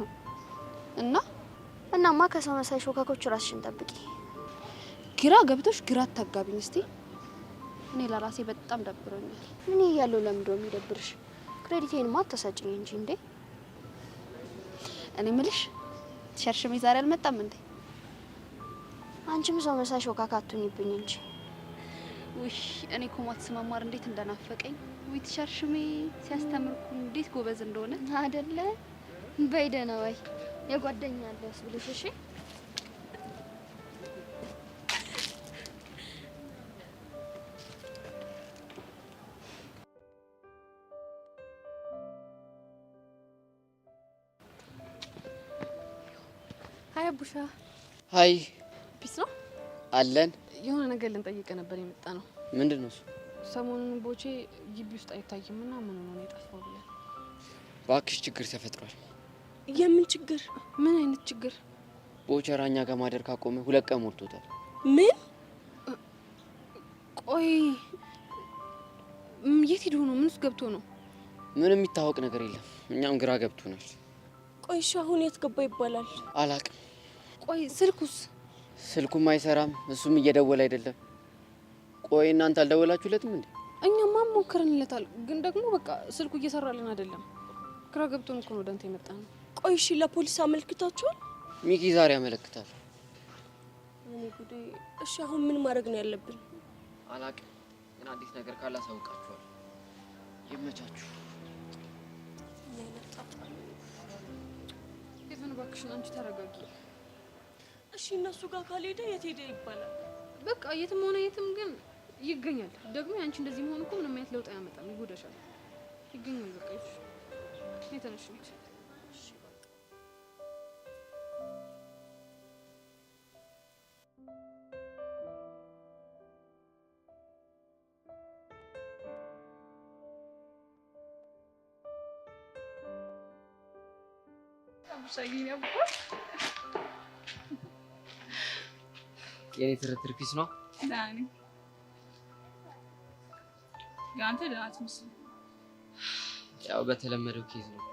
እናማ ከሰው መሳይ ሾካኮች ራስሽን ጠብቂ። ግራ ገብቶሽ ግራ አታጋቢኝ እስቲ። እኔ ለራሴ በጣም ደብሮኛል። ምን ያለው ለምዶ የሚደብርሽ? ክሬዲቴን ማተሰጭኝ እንጂ እንዴ። እኔ ምልሽ ሸርሽሜ ዛሬ አልመጣም እንዴ? አንቺም ሰው መሳይ ሾካካ አትሁኝብኝ እንጂ። ውይ እኔ እኮ ማትስ መማር እንዴት እንደናፈቀኝ። ውይ ሸርሽሜ ሲያስተምርኩ እንዴት ጎበዝ እንደሆነ አይደለ? በይ ደህና ወይ የጓደኛ አለስ ብለሽ እሺ። ሀይ አቡሻ። ሀይ ፒስ ነው አለን። የሆነ ነገር ልንጠይቅ ነበር የመጣ ነው። ምንድን ነው እሱ? ሰሞኑን ቦቼ ግቢ ውስጥ አይታይም እና ምን ሆኖ ነው የጠፋው ብለን። እባክሽ ችግር ተፈጥሯል። የምን ችግር? ምን አይነት ችግር? ቦቸራ እኛ ጋር ማደር ካቆመ 2 ቀን ሞልቶታል። ምን? ቆይ የት ሄዶ ነው? ምን ውስጥ ገብቶ ነው? ምንም የሚታወቅ ነገር የለም። እኛም ግራ ገብቶናል። ቆይ እሺ አሁን የት ገባ ይባላል? አላቅም። ቆይ ስልኩስ? ስልኩም አይሰራም፣ እሱም እየደወለ አይደለም። ቆይ እናንተ አልደወላችሁለትም እንዴ? እኛማ ሞክረንለታል፣ ግን ደግሞ በቃ ስልኩ እየሰራልን አይደለም። ግራ ገብቶን እኮ ነው ወደ አንተ የመጣ ነው። ቆይ እሺ ለፖሊስ አመልክታችኋል? ሚኪ ዛሬ ያመለክታል። እኔ ጉዴ። እሺ አሁን ምን ማድረግ ነው ያለብን? አላቅም፣ ግን አዲስ ነገር ካላሳውቃችኋል። ይመቻችሁ። ቤቱን እባክሽን አንቺ ተረጋጊ። እሺ እነሱ ጋር ካልሄደ የት ሄደ ይባላል? በቃ የትም ሆነ የትም ግን ይገኛል። ደግሞ አንቺ እንደዚህ መሆን እኮ ምንም አይነት ለውጥ አያመጣም፣ ይጎዳሻል። ይገኛል። በቃ ይሽ የተነሽ ልጅ የኔ ትርትር ፒስ ነው። ዳኒ ያንተ ደህና ትመስል። ያው በተለመደው ኬዝ ነው።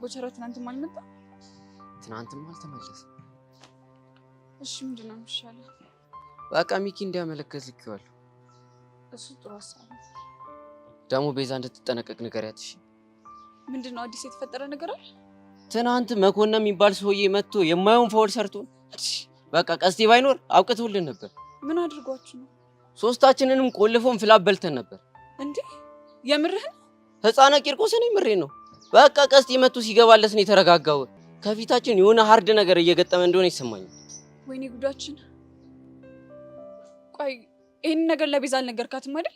ቦቸራ ትናንትም አልመጣም? ትናንትም አልተመለሰም። እሺ ምንድን ነው የሚሻለው? በቃ ሚኪ እንዲያመለክት ልኬዋለሁ። እሱ ጥሩ ሀሳብ ነው። ደግሞ ቤዛ እንድትጠነቀቅ ንገሪያት። እሺ ምንድን ነው አዲስ የተፈጠረ ነገር አለ? ትናንት መኮንን የሚባል ሰውዬ መጥቶ የማይሆን ፋውል ሰርቶ በቃ ቀስቴ ባይኖር አውቅተውልን ነበር። ምን አድርጓችሁ ነው? ሶስታችንንም ቆልፎን ፍላብ በልተን ነበር። እንዴ የምርህን? ህፃና ቂርቆስን ምሬ ነው። በቃ ቀስቴ መጥቶ ሲገባለት ነው የተረጋጋው። ከፊታችን የሆነ ሀርድ ነገር እየገጠመ እንደሆነ ይሰማኛል። ወይኔ ጉዳችን። ቆይ ይሄን ነገር ለቤዛ አልነገርካትም አይደል?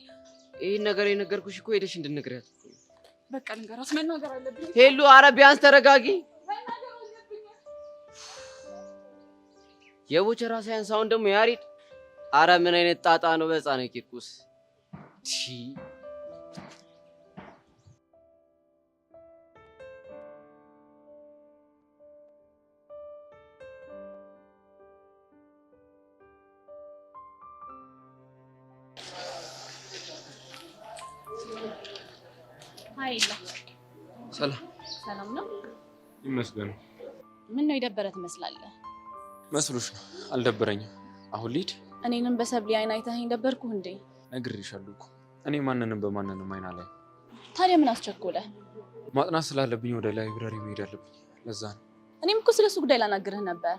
ይሄን ነገር የነገርኩሽ እኮ ሄደሽ እንድንነግሪያት። በቃ ልንገራት፣ መናገር አለብኝ። ሄሉ ኧረ ቢያንስ ተረጋጊ። የቦቸራ ሳይንስ አሁን ደግሞ ያሬድ። ኧረ ምን አይነት ጣጣ ነው በህፃነ ቂርቆስ። ሀይላ ሰላም ሰላም ነው? ይመስገን። ምን ነው የደበረ ትመስላለህ? መስሎሽ ነው? አልደበረኝም። አሁን ልሂድ። እኔንም በሰብሊ አይን አይተኸኝ ደበርኩህ እንዴ? ነግሬሻለሁ እኮ እኔ ማንንም በማንንም አይና ላይ ታዲያ ምን አስቸኮለ? ማጥናት ስላለብኝ ወደ ላይብረሪ መሄድ አለብኝ። ለዛ ነው። እኔም እኮ ስለሱ ጉዳይ ላናግርህ ነበር።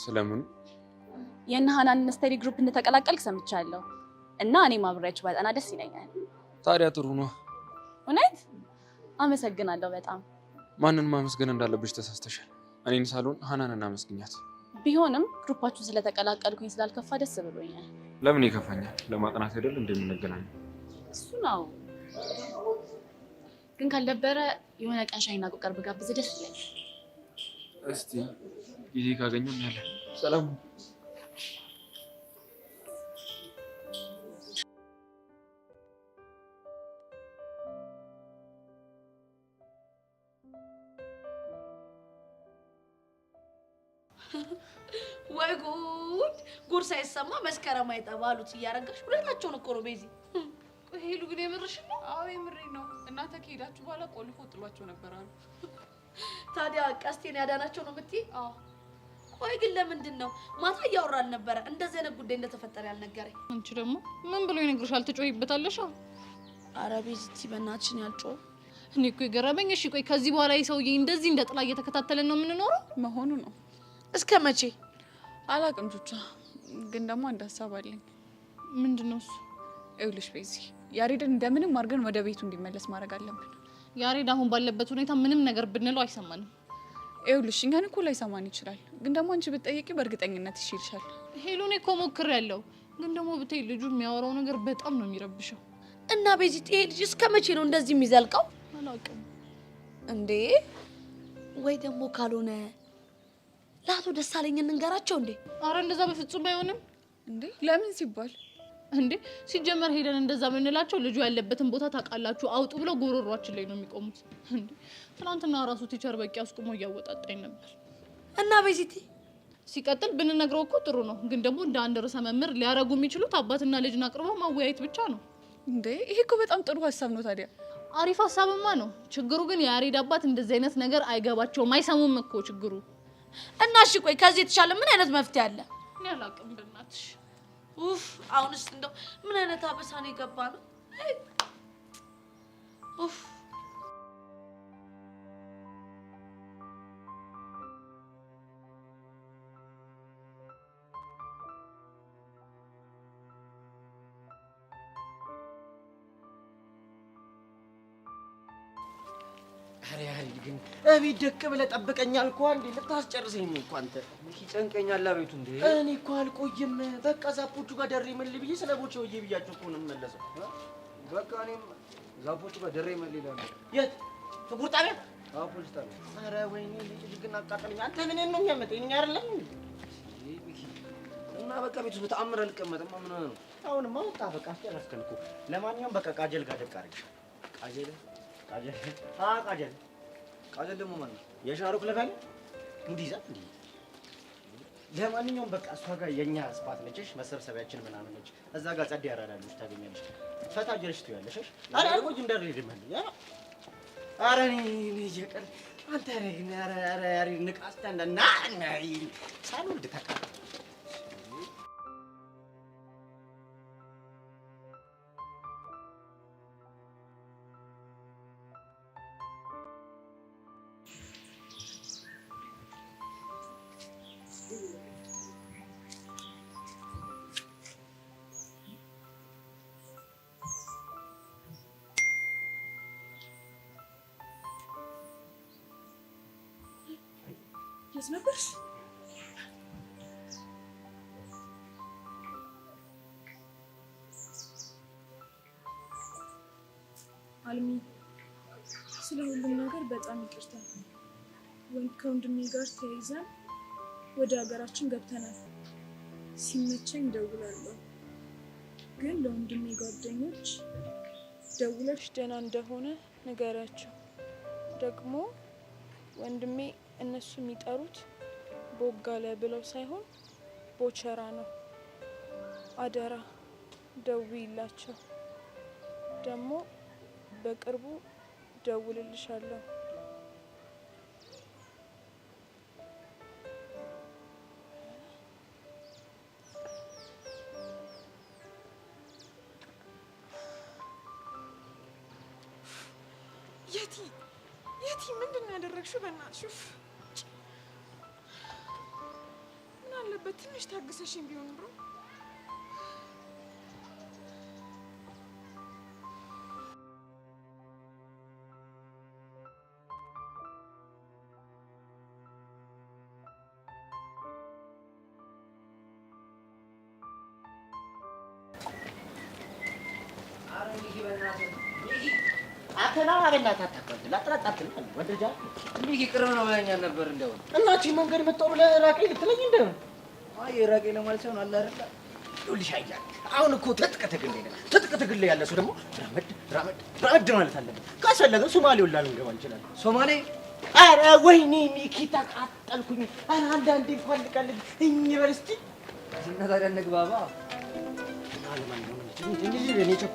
ስለምን? የእነ ሀናንን ስተዲ ግሩፕ እንደተቀላቀልክ ሰምቻለሁ እና እኔም አብሬያችሁ ባጠና ደስ ይለኛል። ታዲያ ጥሩ ነው። እውነት? አመሰግናለሁ በጣም። ማንን ማመስገን እንዳለብሽ ተሳስተሻል። እኔን ሳልሆን ሀናንን አመስግኛት። ቢሆንም ግሩፓችሁ ስለተቀላቀልኩኝ ስላልከፋ ደስ ብሎኛል። ለምን ይከፋኛል? ለማጥናት አይደል እንደምንገናኝ? እሱ ነው። ግን ካልደበረ የሆነ ቀን ሻይና ቁቀር ብጋብዝ ደስ ይለኛል። እስቲ ጊዜ ካገኘን ያለ ሰላም ወይ ጉድ! ጉድ ሳይሰማ መስከረም አይጠባ አሉት እያረጋሽ ሁለታቸውን እኮ ነው ቤዚ። ሄሉ ግን የምርሽ ነው? አዎ የምሬ ነው። እናንተ ከሄዳችሁ በኋላ ቆልፎ ጥሏቸው ነበር አሉ። ታዲያ ቀስቴን ያዳናቸው ነው የምትይ? አዎ። ቆይ ግን ለምንድን ነው ማታ እያወራን ነበረ እንደዚህ አይነት ጉዳይ እንደተፈጠረ ያልነገረኝ? አንቺ ደግሞ ምን ብሎ ይነግርሻል? ትጮይበታለሽ? ኧረ ቤዚቲ በእናትሽን ያልጮህ። እኔ እኮ የገረመኝ እሺ ቆይ ከዚህ በኋላ ይሰውዬ እንደዚህ እንደ ጥላ እየተከታተለን ነው የምንኖረው መሆኑ ነው። እስከ መቼ አላቅም ቹቻ። ግን ደግሞ አንድ ሀሳብ አለኝ። ምንድነው እሱ? ይኸውልሽ ቤዚ ያሬድን እንደምንም አድርገን ወደ ቤቱ እንዲመለስ ማድረግ አለብን። ያሬድ አሁን ባለበት ሁኔታ ምንም ነገር ብንለው አይሰማንም። ይኸውልሽ እኛን እኮ ላይሰማን ይችላል። ግን ደግሞ አንቺ ብትጠይቂ በእርግጠኝነት ይሽልሻል። ሄሉኔ እኮ ሞክሬያለሁ። ግን ደግሞ ብታይ ልጁ የሚያወራው ነገር በጣም ነው የሚረብሸው። እና ቤዚቲ ይሄ ልጅ እስከ መቼ ነው እንደዚህ የሚዘልቀው? አላውቅም እንዴ። ወይ ደግሞ ካልሆነ ለአቶ ደሳለኝ እንንገራቸው እንዴ? አረ እንደዛ በፍጹም አይሆንም። እንዴ ለምን ሲባል እንዴ ሲጀመር ሄደን እንደዛ ምንላቸው ልጁ ያለበትን ቦታ ታውቃላችሁ አውጡ ብለው ጎሮሯችን ላይ ነው የሚቆሙት። እንዴ ትናንትና ራሱ ቲቸር በቂ አስቆሞ እያወጣጣኝ ነበር። እና ቤዚቲ ሲቀጥል ብንነግረው እኮ ጥሩ ነው። ግን ደግሞ እንደ አንድ ርዕሰ መምህር ሊያረጉ የሚችሉት አባትና ልጅን አቅርበው ማወያየት ብቻ ነው። እንዴ ይሄ እኮ በጣም ጥሩ ሀሳብ ነው። ታዲያ አሪፍ ሀሳብማ ነው። ችግሩ ግን የያሬድ አባት እንደዚህ አይነት ነገር አይገባቸውም፣ አይሰሙም እኮ ችግሩ። እና እሺ ቆይ ከዚህ የተሻለ ምን አይነት መፍትሄ አለ? እኔ አላውቅም በእናትሽ። ኡፍ አሁንስ እንደው ምን አይነት አበሳ ነው የገባ ነው? ኡፍ አሬ ያሬድ ግን እቤት ደቅ ብለህ ጠብቀኝ አልኩህ። አንዴ ልታስጨርሰኝ ነው እኮ አንተ። ይጨንቀኛል አቤቱ። እንዴ እኔ እኮ አልቆይም። በቃ ዛፖቹ ጋር ደሬ መልል ብዬ ስለ ቦቼው ብያቸው እኮ ነው የምመለሰው። በቃ እኔም ዛፖቹ ጋር ደሬ መልላለሁ። የት? ፍቁር ጣቢያ? አዎ ፖሊስ ጣቢያ። ኧረ ወይኔ ልጅ ግን አቃጠለኝ። አንተ ምን ነው የሚያመጣኝ? እኛ አይደለም እና በቃ ቤት ውስጥ በተአምር አልቀመጥም። ምን ነው አሁንማ ወጣ። በቃ አስጨረስከን እኮ። ለማንኛውም በቃ ቃጀል ጋር ደቅ አድርግሽ። ቃጀል ቃጀል ቃጀል ደግሞ ማን ነው? የሻሩክ ለፋይ ሙድ ይዛት እንዴ? ለማንኛውም በቃ እሷ ጋር የኛ ስፓት ነች፣ መሰብሰቢያችን ምናምን ነች። እዛ ጋር ጸድ ያራዳሉሽ ታገኛለሽ። ፈታ ጀርሽ ትያለሽ። አረ አልቆይ እንዳልሄድ ማለት ያ አረ እኔ ይቀር አንተ ረግና አረ ያሪ ንቃስታ እንደና ሳልወልድ ተካ የት ነበርሽ? አልሚ ስለ ሁሉም ነገር በጣም ይቅርታ። ከወንድሜ ጋር ተያይዘን ወደ ሀገራችን ገብተናል። ሲመቸኝ ደውላለሁ። ግን ለወንድሜ ጓደኞች ደውለሽ ደህና እንደሆነ ንገሪያቸው። ደግሞ ወንድሜ እነሱ የሚጠሩት ቦጋለ ብለው ሳይሆን ቦቸራ ነው። አደራ ደውይላቸው። ደግሞ በቅርቡ ደውልልሻለሁ። የቲ ምንድን ነው ያደረግሽው? በእናትሽ ምን አለበት ትንሽ ታግሰሽኝ ቢሆን ብሮ። አከና አበላት አታቀርድ ላጥራጣት ወደጃ ሚኪ ቅርብ ነው ብለኛል ነበር እንደው እናቺ መንገድ መጣው ብለህ ራቄ ልትለኝ እንደው አይ ራቄ ለማለት ሳይሆን አለ አይደል ይኸውልሽ አያል አሁን እኮ ትጥቅ ትግል ያለ ሰው ደግሞ ራመድ ማለት አለበት። ካስፈለገ ሶማሌ ወላ ልንገባ እንችላለን። ሶማሌ ኧረ ወይኔ ሚኪ ተቃጠልኩኝ። ኧረ አንዳንዴ እንኳን ልቀልድ ዩኒቨርሲቲ እና ታዲያ እንግባባ እኔ ቸኩ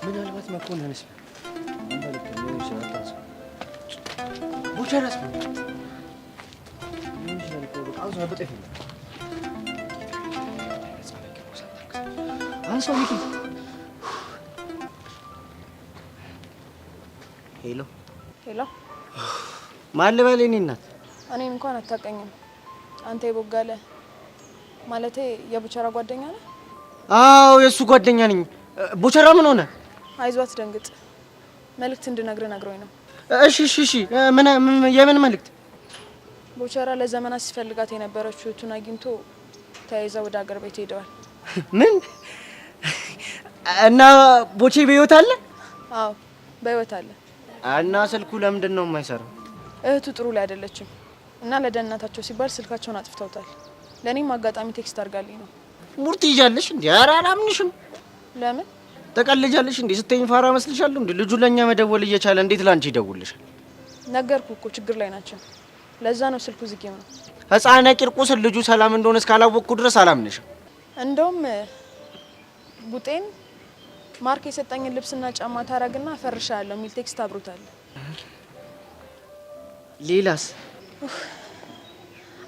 ምናልባት መኮንንስ ቡቸረስ አንሶ ሚኪ ሄሎ ሄሎ ማን ልበል? እኔ እናት እኔን እንኳን አታውቀኝም። አንተ የቦጋለ ማለቴ የቡቸራ ጓደኛ ነህ? አዎ የእሱ ጓደኛ ነኝ። ቡቸራ ምን ሆነ? አይዟት ደንግጥ መልእክት እንድነግርህ ነግሮኝ ነው። እሺ የምን መልእክት? ቡቸራ ለዘመናት ሲፈልጋት የነበረችው እህቱን አግኝቶ ተያይዘው ወደ ሀገር ቤት ሄደዋል። ምን? እና ቦቼ በህይወት አለ? አዎ በህይወት አለ። እና ስልኩ ለምንድን ነው የማይሰራው? እህቱ ጥሩ ላይ አይደለችም እና ለደህንነታቸው ሲባል ስልካቸውን አጥፍተውታል። ለኔም አጋጣሚ ቴክስት አድርጋልኝ ነው። ሙርት ይዣለሽ እንዴ? ኧረ አላምንሽም። ለምን ተቀልጃለሽ እንዴ? ስትይኝ ፋራ መስልሻለሁ እንዴ? ልጁ ለኛ መደወል እየቻለ እንዴት ላንቺ ይደውልሻል? ነገርኩ እኮ ችግር ላይ ናቸው። ለዛ ነው ስልኩ ዝጊው ነው። ህፃነ ቂርቆስን ልጁ ሰላም እንደሆነ እስካላወቅኩ ድረስ አላምንሽም። እንደውም ቡጤን ማርክ የሰጠኝን ልብስና ጫማ ታረግና አፈርሻለሁ የሚል ቴክስት አብሮታል። ሌላስ?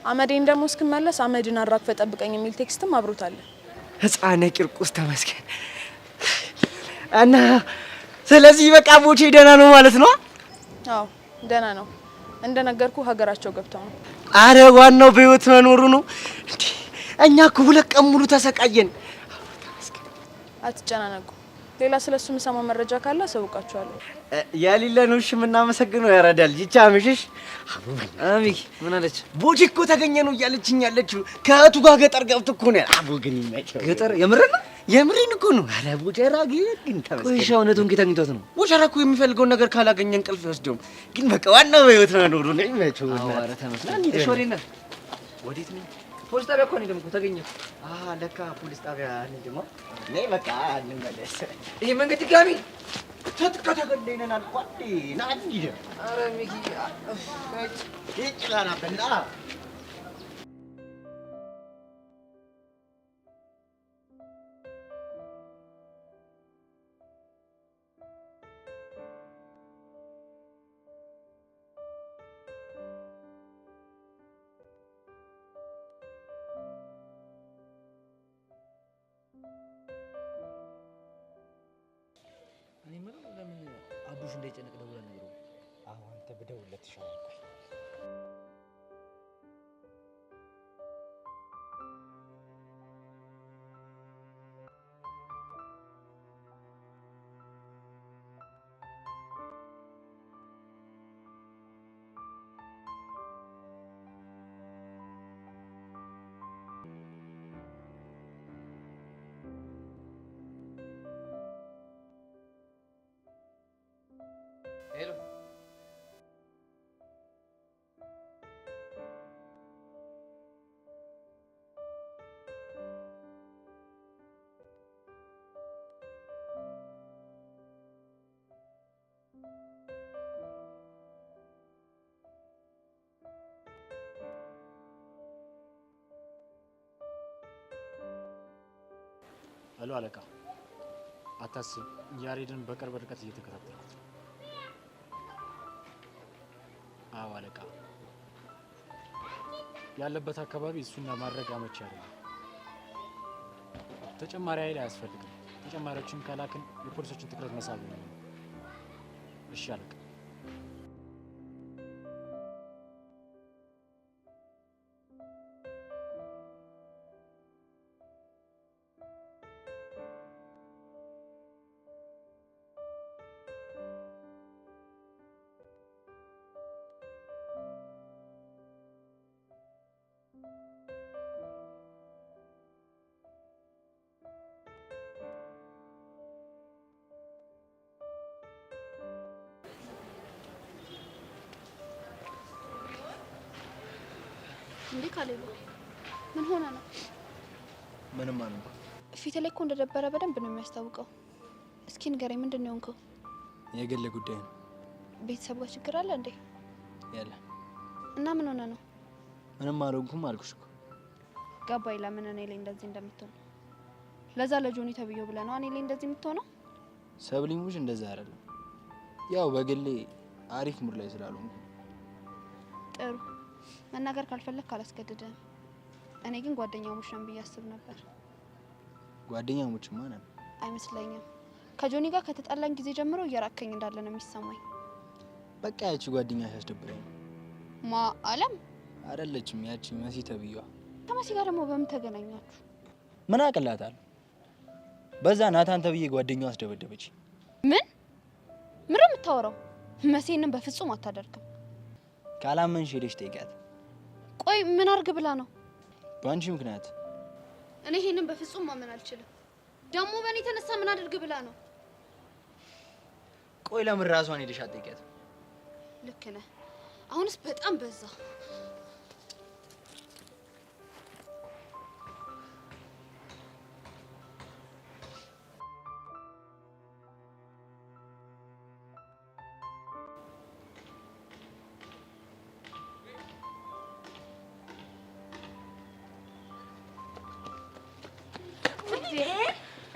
አመዴን ደግሞ እስክመለስ አመድን አራግፈ ጠብቀኝ የሚል ቴክስትም አብሮታል። ህፃነ ቂርቆስ ተመስገን። እና ስለዚህ በቃ ቦቼ ደህና ነው ማለት ነው? አዎ ደህና ነው። እንደነገርኩ ሀገራቸው ገብተው ነው። አረ ዋናው በህይወት መኖሩ ነው። እንዴ እኛ እኮ 2 ቀን ሙሉ ተሰቃየን። አትጨናነቁ። ሌላ ስለሱ የምሰማው መረጃ ካለ አሳውቃችኋለሁ። ያሊለን እሺ የምናመሰግነው ያራዳል ይቻ ምሽሽ አሚክ ምን አለች? ቦቼ እኮ ተገኘ ነው እያለችኝ ያለችው። ከእህቱ ጋር ገጠር ገብቶ እኮ ነው። አቡ ግን ይመቸው ገጠር የምረን ነው የምሬን እኮ ነው። አረ ቡቸራ ግን ተመስገን። ቆይ ሻውነቱን ጌታኝቶት ነው። ቡቸራ እኮ የሚፈልገውን ነገር ካላገኘ እንቅልፍ ይወስደው። ግን በቃ ዋናው በህይወት መኖሩ ነው። ይመቸው። አረ ተመስገን። እሺ ወዴት ነው? ፖሊስ ጣቢያ እኮ ነው ደግሞ ተገኘ። ለካ ፖሊስ ጣቢያ ነኝ ደግሞ ነይ በቃ እንመለስ። ይሄ መንገድ ድጋሚ ተተገደይነን አልኳት ና እንሂድ። አረ ሚኪ ይጭላና በላ ለምን አቡሽ እንዳይጨነቅ ደውለን ነግረው? አሁን አንተ ብደውልለት ይሻላል። ሄሎ ሄሎ አለቃ፣ አታስብ፣ ያሬድን በቅርብ ርቀት እየተከታተልኩት ነው። አዎ አለቃ፣ ያለበት አካባቢ እሱን ለማድረግ አመቺ አይደለም። ተጨማሪ ኃይል አያስፈልግም። ተጨማሪዎችን ከላክን የፖሊሶችን ትኩረት መሳብ ነው። እሺ አለቃ። እንዴ ካሌብ ምን ሆነ ነው? ምንም አልሆንኩ። ፊት ላይ እኮ እንደደበረ በደንብ ነው የሚያስታውቀው። እስኪ ንገረኝ፣ ምንድን ነው የሆንከው? የግል ጉዳይ ነው። ቤተሰብ ጋር ችግር አለ እንዴ? ያለ እና ምን ሆነ ነው? ምንም አልሆንኩም አልኩሽ እኮ። ገባኝ ለምን እኔ ላይ እንደዚህ እንደምትሆን። ለዛ ለጆኒ ተብዬው ብለህ ነው እኔ ላይ እንደዚህ የምትሆነው? ሰብሊሙሽ እንደዛ አይደለም። ያው በግሌ አሪፍ ሙድ ላይ ስላልሆንኩ። ጥሩ መናገር ካልፈለክ ካላስገድደም። እኔ ግን ጓደኛሞች ነን ብዬ አስብ ነበር። ጓደኛሞችማ ነን። አይመስለኝም። ከጆኒ ጋር ከተጣላን ጊዜ ጀምሮ እየራከኝ እንዳለ ነው የሚሰማኝ። በቃ ያቺ ጓደኛሽ አስደብረኝ። ማ አለም አይደለችም፣ ያቺ መሲ ተብዬዋ። ከመሲ ጋር ደግሞ በምን ተገናኛችሁ? ምን አቅላታል? በዛ ናታን ተብዬ ጓደኛዋ አስደበደበች። ምን ምንም የምታወራው? መሲንም በፍጹም አታደርግም። ካላመንሽ ሄደሽ ጠይቂያት። ቆይ ምን አርግ ብላ ነው? በአንቺ ምክንያት። እኔ ይሄንን በፍጹም ማመን አልችልም። ደግሞ በእኔ የተነሳ ምን አድርግ ብላ ነው? ቆይ ለምን ራሷን ሄደሽ አትጠይቂያት? ልክ ነህ። አሁንስ በጣም በዛ።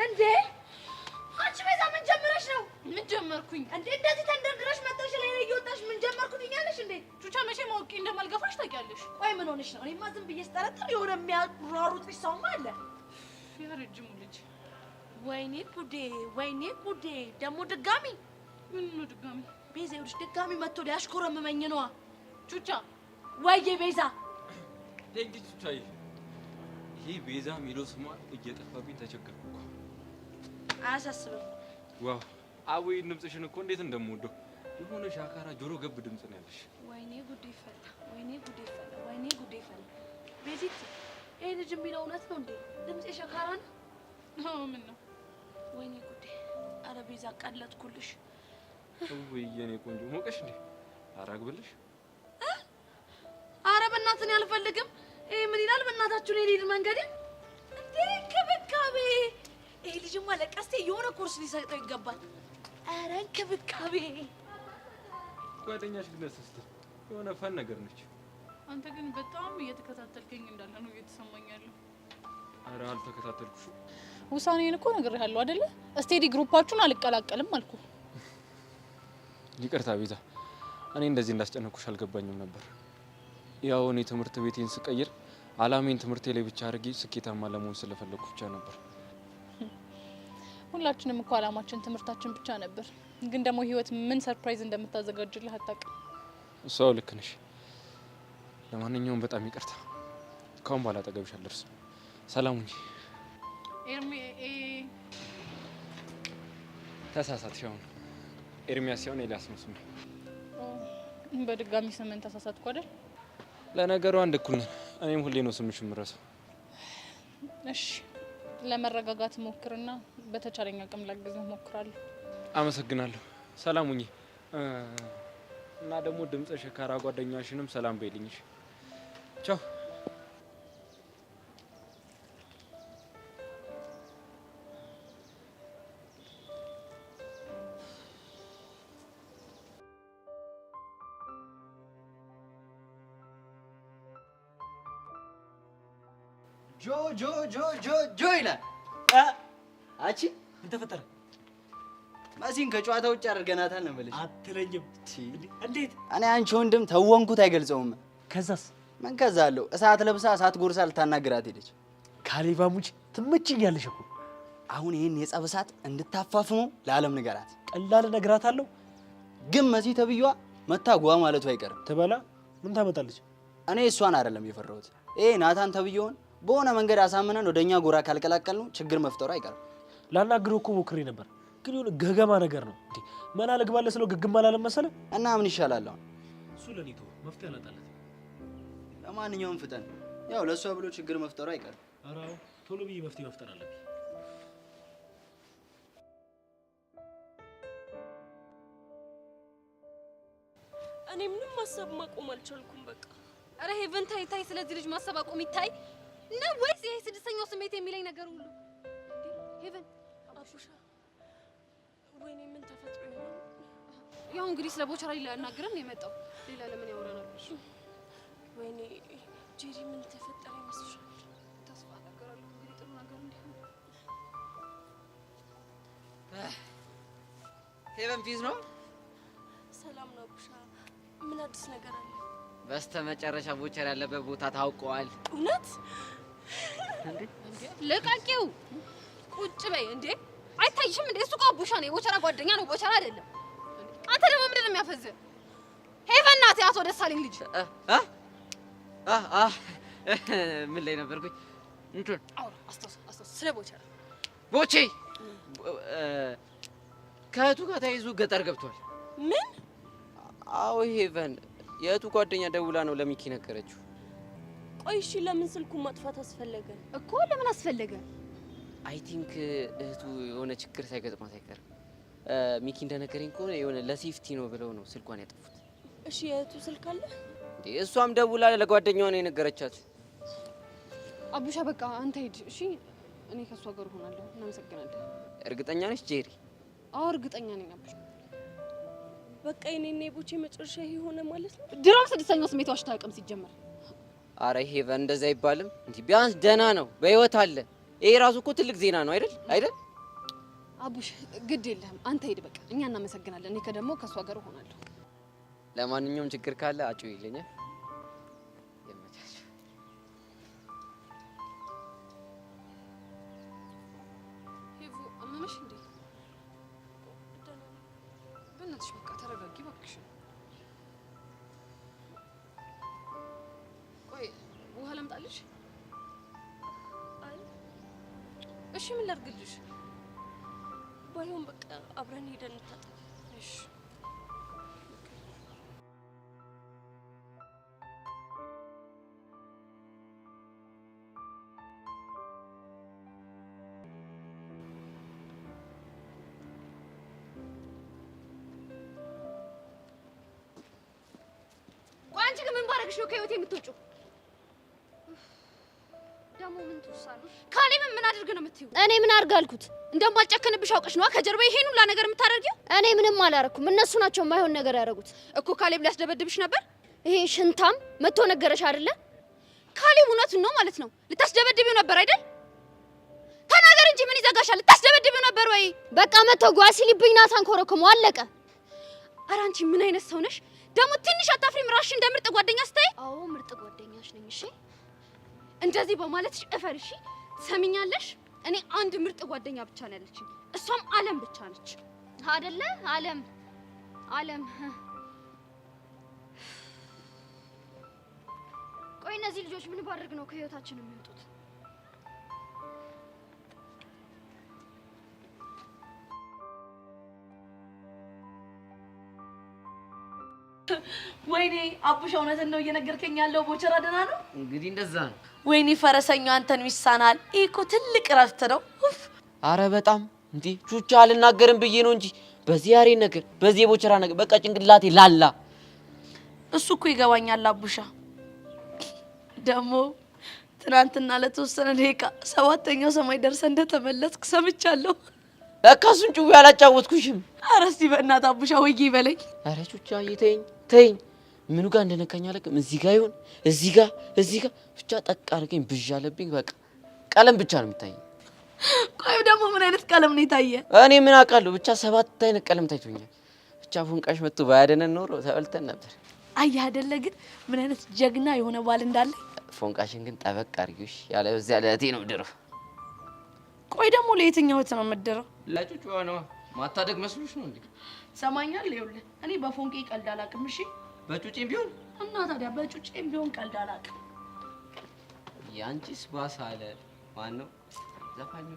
እንዴ አንቺ ቤዛ ምን ጀመረሽ ነው? ምን ጀመርኩኝ እንዴ? እንደዚህ ተንደርድረሽ መጥተሽ ላይ እየወጣሽ ምን ጀመርኩ ትኛለሽ እንዴ? ቹቻ መቼ ማውቂ እንደማልገፋሽ ታውቂያለሽ። ቆይ ምን ሆነሽ ነው? እኔማ ዝም ብዬ ስጠረጥር የሆነ የሚያሯሩጥሽ ሰውማ አለ። የረጅሙ ልጅ። ወይኔ ጉዴ፣ ወይኔ ጉዴ! ደግሞ ድጋሚ ምን ነው ድጋሚ? ቤዛ ይኸውልሽ ድጋሚ መጥቶ ሊያሽኮረመመኝ ነዋ። ቹቻ ወይዬ ቤዛ እንዴ ቹቻዬ፣ ይሄ ቤዛ የሚለው ስሟ እየጠፋብኝ ተቸገርኩ እኮ። አያሳስብም። ዋው አወይ ድምፅሽን እኮ እንዴት እንደምወደው። የሆነ ሻካራ ጆሮ ገብ ድምፅ ነው ያለሽ። ወይኔ ጉዴ ፈላ፣ ወይኔ ጉዴ ፈላ፣ ወይኔ ጉዴ ፈላ። ቤዚት ይሄ ልጅ የሚለው እውነት ነው እንዴ? ድምፅ የሸካራ ነው? አዎ ምን ነው? ወይኔ ጉዴ! አረ ቤዛ ቀለጥኩልሽ። ወይ የኔ ቆንጆ ሞቀሽ እንዴ? አራግብልሽ? አረ በእናትህ እኔ አልፈልግም። ይሄ ምን ይላል? በእናታችሁ ነው የሊድ መንገድ እንዴ? እንክብካቤ! ይሄ ልጅማ ለቀስቴ የሆነ ኮርስ ሊሰጠው ይገባል። አረ እንክብካቤ! ጓደኛሽ ግን ስትል የሆነ ፈን ነገር ነች። አንተ ግን በጣም እየተከታተልከኝ እንዳለ ነው እየተሰማኝ ያለው። አረ አልተከታተልኩሽም። ውሳኔን እኮ ነግሬሃለሁ አይደለ? ስቴዲ ግሩፓችሁን አልቀላቀልም አልኩ። ይቅርታ ቤዛ፣ እኔ እንደዚህ እንዳስጨነኩሽ አልገባኝም ነበር። ያው እኔ ትምህርት ቤቴን ስቀይር አላሜን ትምህርቴ ላይ ብቻ አድርጌ ስኬታማ ለመሆን ስለፈለኩ ብቻ ነበር። ሁላችንም እኮ አላማችን ትምህርታችን ብቻ ነበር። ግን ደግሞ ህይወት ምን ሰርፕራይዝ እንደምታዘጋጅልህ አታውቅም። እሷው ልክ ነሽ። ለማንኛውም በጣም ይቅርታ። ካሁን በኋላ አጠገብሽ አልደርስም። ሰላም ሁኚ። ተሳሳትሽ። አሁን ኤርሚያስ ሲሆን ኤልያስ ነው ስሜ። በድጋሚ ስምን ተሳሳትኩ አይደል? ለነገሩ አንድ እኩል ነን። እኔም ሁሌ ነው ስምሽ የምረሳው። እሺ ለመረጋጋት ሞክርና በተቻለኝ አቅም ላግዝህ ሞክራለሁ። አመሰግናለሁ። ሰላም ሁኚ። እና ደግሞ ድምጽ ሸካራ ጓደኛሽንም ሰላም በይልኝሽ። ቻው። ጆ ጆ ጆ ጆ ጆ ይላል። አቺ ምን ተፈጠረ? ማሲን ከጨዋታ ውጭ አድርገናታል ነው የምልሽ። አትለኝም። እንዴት? እኔ አንቺ ወንድም ተወንኩት አይገልጸውም። ከዛስ? ምን ከዛ አለው? እሳት ለብሳ እሳት ጎርሳ ልታናግራት ሄደች። ካሌባሙች ትመችኛለሽ እኮ። አሁን ይሄን የጸብ እሳት እንድታፋፍመው ለዓለም ንገራት። ቀላል እነግራታለሁ። ግን መሲ ተብዬዋ መታ ጓ ማለቱ አይቀርም። ትበላ ምን ታመጣለች? እኔ እሷን አይደለም የፈራሁት። ይሄ ናታን ተብዬውን በሆነ መንገድ አሳምነን ወደኛ ጎራ ካልቀላቀል ነው ችግር መፍጠሩ አይቀርም። ላናግረው እኮ ሞክሬ ነበር፣ ግን የሆነ ገገማ ነገር ነው። እንዴ መላ ልግባለ ስለው ግግም አላለም መሰለ። እና ምን ይሻላል አሁን? እሱ ለኔቶ መፍትሄ አላጣለት። ለማንኛውም ፍጠን፣ ያው ለእሷ ብሎ ችግር መፍጠሩ አይቀርም። ኧረ አዎ ቶሎ ብዬ መፍትሄ መፍጠር አለብኝ። እኔ ምንም ማሰብ ማቆም አልቻልኩም። በቃ አረ ሄቨን ታይ ታይ፣ ስለዚህ ልጅ ማሰብ አቆም ይታይ ነው ወይስ ይሄ ስድስተኛው ስሜት የሚለኝ ነገር ሁሉ? ሄቨን አቡሻ፣ ወይኔ ምን ተፈጥሮ ይሆን? ያው እንግዲህ ስለ ቦቸራ ሊያናግረን ነው የመጣው። ሌላ ለምን ያወራናል? ወይኔ ጄሪ፣ ምን ተፈጠረ ይመስልሻል? ተስፋ አደርጋለሁ እንግዲህ ጥሩ ነገር እንዲሆን። ሄቨን ፊዝ ነው? ሰላም ነው አቡሻ። ምን አዲስ ነገር አለ? በስተመጨረሻ ቦቸራ ያለበት ቦታ ታውቀዋል። እውነት? እንዴ ለቃቂው ቁጭ በይ እንዴ! አይታይሽም እንዴ? እሱ እኮ አቡሻ ነው፣ የቦቸራ ጓደኛ ነው፣ ቦቸራ አይደለም። አንተ ደግሞ ምንድን ነው የሚያፈዝህ? ሄቨን ናት ያቶ ደሳለኝ ልጅ። ምን ላይ ነበርኩኝ? እንትን አስታውስ፣ ስለ ቦቸራ ቦቼ ከእህቱ ጋር ተይዞ ገጠር ገብቷል። ምን? አዎ ሄቨን የእህቱ ጓደኛ ደውላ ነው ለሚኪ ነገረችው። ቆይ እሺ፣ ለምን ስልኩን ማጥፋት አስፈለገ? እኮ ለምን አስፈለገ? አይ ቲንክ እህቱ የሆነ ችግር ሳይገጥማት አይቀርም። ሚኪ እንደነገረኝ ከሆነ የሆነ ለሴፍቲ ነው ብለው ነው ስልኳን ያጠፉት። እሺ የእህቱ ስልክ አለ እንዴ? እሷም ደውላ ለጓደኛዋ ነው የነገረቻት። አቡሻ በቃ አንተ ሂድ እሺ፣ እኔ ከሷ ጋር ሆናለሁ። እናመሰግናለን። እርግጠኛ ነሽ ጄሪ? አዎ እርግጠኛ ነኝ አቡሻ። በቃ የኔና የቦቼ መጨረሻ ይሄ ሆነ ማለት ነው። ድሮም ስድስተኛው ስሜት ዋሽታ አያውቅም ሲጀመር። አረ ሄቨን እንደዛ አይባልም እንዴ! ቢያንስ ደህና ነው፣ በህይወት አለ። ይሄ ራሱ እኮ ትልቅ ዜና ነው አይደል? አይደል? አቡሽ ግድ የለህም አንተ ሂድ በቃ፣ እኛ እናመሰግናለን። እኔ ከደሞ ከሷ ጋር ሆናለሁ። ለማንኛውም ችግር ካለ አጭው ይለኛል። የመቻች ሄቡ አመመሽ እንዴ? በእናትሽ በቃ ተረጋጊ እባክሽ። ቆይ ውሃ ላምጣልሽ? አይ እሺ ምን ላድርግልሽ? ባይሆን በቃ አብረን ሄደን እንታጠብ። እሺ አንቺ ግን ምን ባረግሽ ነው ከህይወቴ የምትወጪው? ደግሞ ምን ትውሳለሽ? ካሌብን ምን አድርግ ነው የምትይው? እኔ ምን አድርግ አልኩት? እንደማልጨክንብሽ አውቀሽ ነዋ ከጀርባ ይሄን ሁላ ነገር የምታደርጊው? እኔ ምንም አላረኩም። እነሱ ናቸው የማይሆን ነገር ያደረጉት እኮ። ካሌብ ሊያስደበድብሽ ነበር። ይሄ ሽንታም መጥቶ ነገረሽ አይደለ? ካሌብ እውነቱን ነው ማለት ነው። ልታስደበድቢው ነበር አይደል? ተናገር እንጂ ምን ይዘጋሻል? ልታስደበድቢው ነበር ወይ? በቃ መጥቶ ጓሲልብኝ ናታን ኮረኮመው አለቀ። ኧረ አንቺ ምን አይነት ሰው ነሽ ደግሞ? ትንሽ አታፍሪም? ራስሽ እንደ ምርጥ ጓደኛ ስታይ። አዎ ምርጥ ጓደኛሽ ነኝ። እሺ እንደዚህ በማለትሽ እፈር። እሺ ትሰሚኛለሽ? እኔ አንድ ምርጥ ጓደኛ ብቻ ነው ያለችኝ፣ እሷም አለም ብቻ ነች አይደለ? አለም ቆይ እነዚህ ልጆች ምን ባድርግ ነው ከህይወታችን የሚወጡት? ወይኔ አቡሻ እውነትን ነው እየነገርከኝ ያለው? ቦቸራ ደህና ነው? እንግዲህ እንደዛ ነው። ወይኔ ፈረሰኛው አንተን ይሳናል። ይሄ እኮ ትልቅ እረፍት ነው። አረ በጣም እንዴ! ቹቻ አልናገርም ብዬ ነው እንጂ በዚህ ያሬ ነገር በዚህ የቦቸራ ነገር በቃ ጭንቅላቴ ላላ። እሱ እኮ ይገባኛል አቡሻ። ደግሞ ትናንትና ለተወሰነ ደቂቃ ሰባተኛው ሰማይ ደርሰህ እንደተመለስክ ሰምቻለሁ። በቃ እሱን ጭው ያላጫወትኩሽም። አረ እስቲ በእናትህ አቡሻ ወይ ይበለኝ። አረ ቹቻ ተይኝ። ምኑ ጋር እንደነካኝ አለቅም። እዚህ ጋር ይሁን እዚህ ጋር ብቻ ጠቅ አድርገኝ ብዥ አለብኝ። በቃ ቀለም ብቻ ነው የሚታየኝ። ቆይ ደግሞ ምን አይነት ቀለም ነው የታየ? እኔ ምን አውቃለሁ፣ ብቻ 7 አይነት ቀለም ታይቶኛል። ብቻ ፎንቃሽ መጥቶ ባያደነን ኖሮ ተበልተን ነበር። አየህ አይደለ ግን ምን አይነት ጀግና የሆነ ባል እንዳለ። ፎንቃሽን ግን ጠበቅ አድርጊሽ፣ ያለ በዚያ ለእቴ ነው ድሮ። ቆይ ደግሞ ለየትኛው ነው የምትደረው? ለጩጩዋ ነው። ማታደግ መስሎሽ ነው እንዴ? ሰማኛል። ይኸውልህ እኔ በፎንቄ ቀልድ አላውቅም። እሺ በጩጬም ቢሆን እና ታዲያ በጩጬም ቢሆን ቀልድ አላውቅም። ያንቺስ ባስ አለ። ማን ነው ዘፋኙ?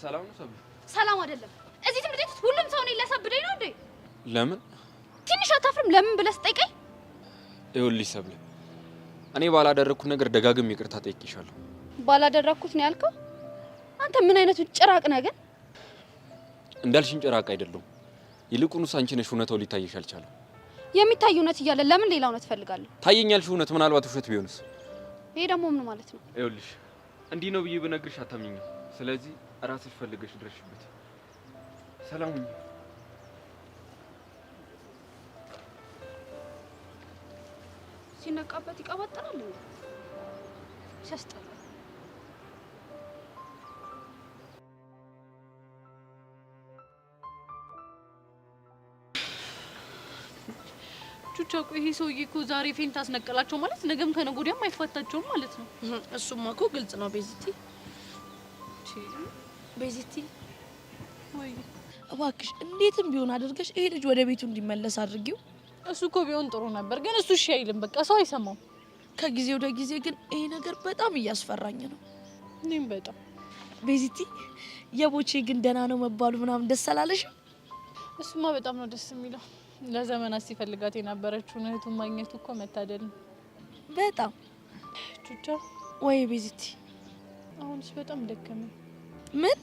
ሰላም ነው ሰብለ? ሰላም አይደለም። እዚህ ትምህርት ቤት ሁሉም ሰው እኔን ሊያሳብደኝ ነው እንዴ? ለምን? ትንሽ አታፍርም? ለምን ብለህ ስጠይቀኝ? ይኸውልሽ ሰብለ፣ እኔ ባላደረኩት ነገር ደጋግሜ ይቅርታ ጠይቄሻለሁ። ባላደረኩት ነው ያልከው? አንተ ምን አይነቱ ጭራቅ ነህ ግን? እንዳልሽኝ ጭራቅ አይደለም። ይልቁንስ አንቺ ነሽ እውነታው ሊታየሽ አልቻለም። የሚታይ እውነት እያለ ለምን ሌላ እውነት ፈልጋለሁ? ታየኛልሽ እውነት ምናልባት ውሸት ቢሆንስ? ይሄ ደግሞ ምን ማለት ነው? ይኸውልሽ እንዲህ ነው ብዬ ብነግርሽ አታምኚኝም። ስለዚህ ራስሽ ፈልገሽ ድረሽበት። ሰላም ሁኚ። ሲነቃበት ይቀባጠራል እንዴ? ሲያስጠላ። ቹቻ ቆይ ይሄ ሰውዬ እኮ ዛሬ ፌንት አስነቀላቸው ማለት ነገም ከነገ ወዲያም አይፋታቸውም ማለት ነው። እሱማ እኮ ግልጽ ነው ቤዚቲ። ቤዚቲ ወይ እባክሽ እንዴትም ቢሆን አድርገሽ ይሄ ልጅ ወደ ቤቱ እንዲመለስ አድርጊው። እሱ እኮ ቢሆን ጥሩ ነበር፣ ግን እሱ እሺ አይልም። በቃ ሰው አይሰማም። ከጊዜ ወደ ጊዜ ግን ይሄ ነገር በጣም እያስፈራኝ ነው። እኔም በጣም ቤዚቲ የቦቼ ግን ደህና ነው መባሉ ምናምን ደስ አላለሽም? እሱማ በጣም ነው ደስ የሚለው። ለዘመናት ሲፈልጋት የነበረችውን እህቱን ማግኘቱ እኮ መታደል ነው። በጣም ቹቻ ወይ ቤዚቲ፣ አሁንስ በጣም ደከመኝ። ምን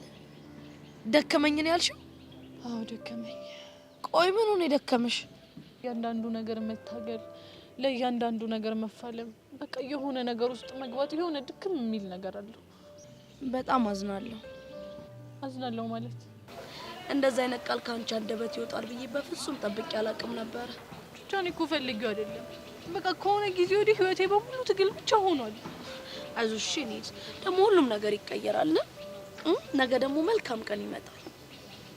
ደከመኝ ነው ያልሽው? አዎ ደከመኝ። ቆይ ምን ሆነ የደከመሽ? እያንዳንዱ ነገር መታገል፣ ለእያንዳንዱ ነገር መፋለም፣ በቃ የሆነ ነገር ውስጥ መግባት የሆነ ድክም የሚል ነገር አለው። በጣም አዝናለሁ። አዝናለሁ ማለት እንደዛ አይነት ቃል ካንቺ አንደበት ይወጣል ብዬ በፍጹም ጠብቄ አላቅም ነበር። ብቻ እኔ እኮ ፈልጌው አይደለም። በቃ ከሆነ ጊዜ ወዲህ ህይወቴ በሙሉ ትግል ብቻ ሆኗል። አይዞሽ እኔ ደግሞ ሁሉም ነገር ይቀየራል። ነገ ደግሞ መልካም ቀን ይመጣል።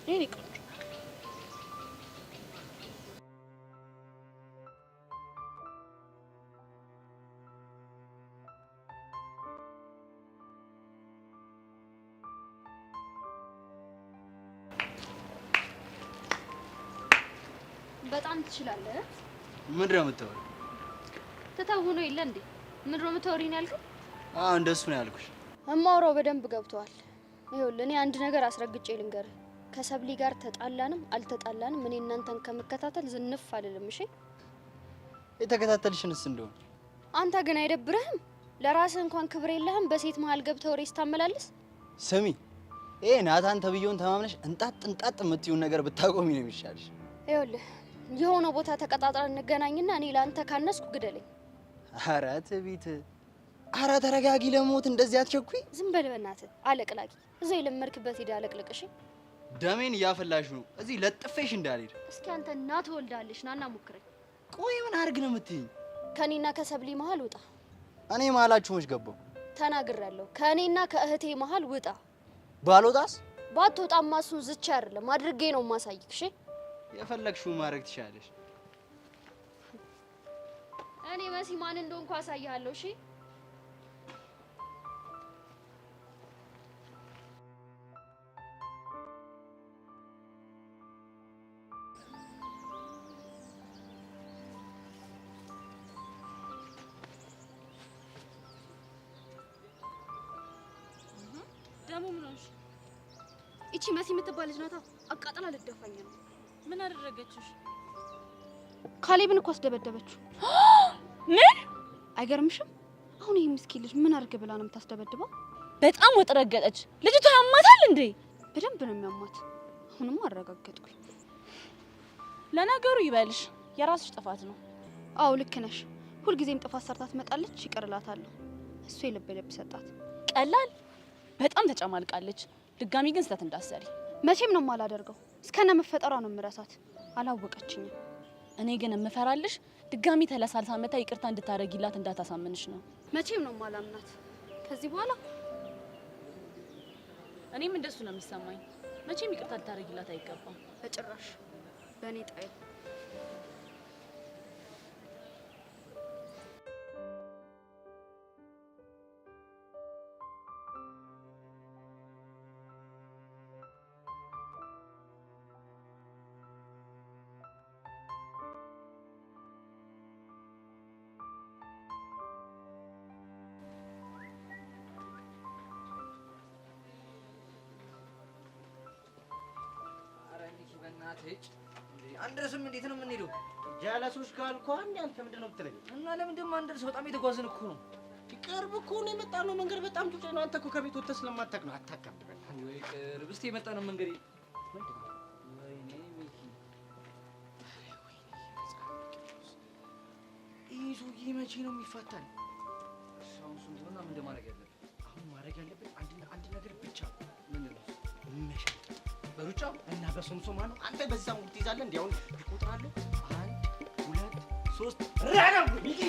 እኔ ቆንጆ በጣም ትችላለህ። ምንድን ነው የምታወሪው? ተታውኖ የለ እንዴ? ምንድን ነው የምታወሪኝ ያልከው? አዎ እንደሱ ነው ያልኩሽ። እማወራው በደንብ ገብቷል። ይኸውልህ እኔ አንድ ነገር አስረግጬ ልንገርህ። ከሰብሊ ጋር ተጣላንም አልተጣላንም እኔ እናንተን ከመከታተል ዝንፍ አልልም። እሺ የተከታተልሽንስ እንደሆነ አንተ ግን አይደብርህም? ለራስህ እንኳን ክብር የለህም። በሴት መሀል ገብተህ ወሬ ስታመላልስ። ስሚ ይሄ ናታን ተብዬውን ተማምነሽ እንጣጥ የምትይውን ነገር ብታቆሚ ነው የሚሻልሽ። ይኸውልህ የሆነ ቦታ ተቀጣጥረን እንገናኝና እኔ ለአንተ ካነስኩ ግደለኝ። ኧረ ትቢት፣ ኧረ ተረጋጊ። ለሞት እንደዚህ አትቸኩይ። ዝም በል በእናትህ አለቅላቂ። እዛ የለመድክበት ሂድ አለቅልቅ። እሺ ደሜን እያፈላሽ ነው። እዚህ ለጥፌሽ እንዳልሄድ። እስኪ አንተ እና ትወልዳለሽ ናና ሞክረኝ። ቆይ ምን አድርግ ነው የምትይኝ? ከኔና ከሰብሊ መሀል ውጣ። እኔ መሀላችሁ መች ገባሁ? ተናግሬያለሁ። ከኔና ከእህቴ መሀል ውጣ። ባልወጣስ? ባትወጣማ እሱን ዝቻ አይደለም አድርጌ ነው ማሳይክ። እሺ የፈለግሽውን ማድረግ ትችላለሽ። እኔ መሲ ማን እንደሆንኩ አሳይሃለሁ። እሺ ደግሞ ምን ሆንሽ? እቺ መሲ የምትባል ልጅ ናታ አቃጥላ ልትደፋኝ ነው። ምን አደረገችሽ? ካሌብን እኮ አስደበደበችው። ምን? አይገርምሽም? አሁን ይሄ ምስኪን ልጅ ምን አድርግ ብላ ነው የምታስደበድበው? በጣም ወጥ ረገጠች። ልጅቷ ያማታል እንዴ? በደንብ ነው የሚያማት። አሁንም አረጋገጥኩኝ። ለነገሩ ይበልሽ፣ የራስሽ ጥፋት ነው። አዎ ልክ ነሽ። ሁልጊዜም ጥፋት ሰርታ ትመጣለች፣ ይቅር እላታለሁ። እሱ የልብ ልብ ሰጣት። ቀላል በጣም ተጨማልቃለች። ድጋሚ ግን ስህተት እንዳሰሪ። መቼም ነው የማላደርገው። እስከነ መፈጠሯ ነው የምረሳት። አላወቀችኝም። እኔ ግን የምፈራልሽ ድጋሚ ተለሳልሳ መታ ይቅርታ እንድታረጊላት እንዳታሳምንሽ ነው። መቼም ነው የማላምናት። ከዚህ በኋላ እኔም እንደሱ ነው የሚሰማኝ። መቼም ይቅርታ ልታደርጊላት አይገባም። በጭራሽ በእኔ ጣይ አንደርስም። እንዴት ነው የምንሄደው? ጃላሶች ጋር እኮ አንተ ምንድን ነው የምትለኝ? እና ለምንድን ነው አንደርሰው? በጣም የተጓዝን እኮ ነው። ቅርብ እኮ ነው የመጣነው። መንገድ በጣም ጩጬ ነው። አንተ እኮ ከቤት ወጥተህ ስለማታውቅ ነው። አታካብደን። ወይ ቅርብ እስኪ የመጣነው መንገድ ወይኔ ሚኪ፣ ይህ ሰውዬ መቼ ነው የሚፋታን? አሁን እሱን ሆና ምንድን ማድረግ ያለብን? አሁን ማድረግ ያለብን አንድ ነገር ብቻ ነው። ምንድን ነው? መሸጥ በሩጫው እና በሶምሶማ ነው። አንተ በዛ ሙት ትይዛለህ። እንዲያውን ይቆጥራለሁ። 1 2 3 ረጋ ሚኪ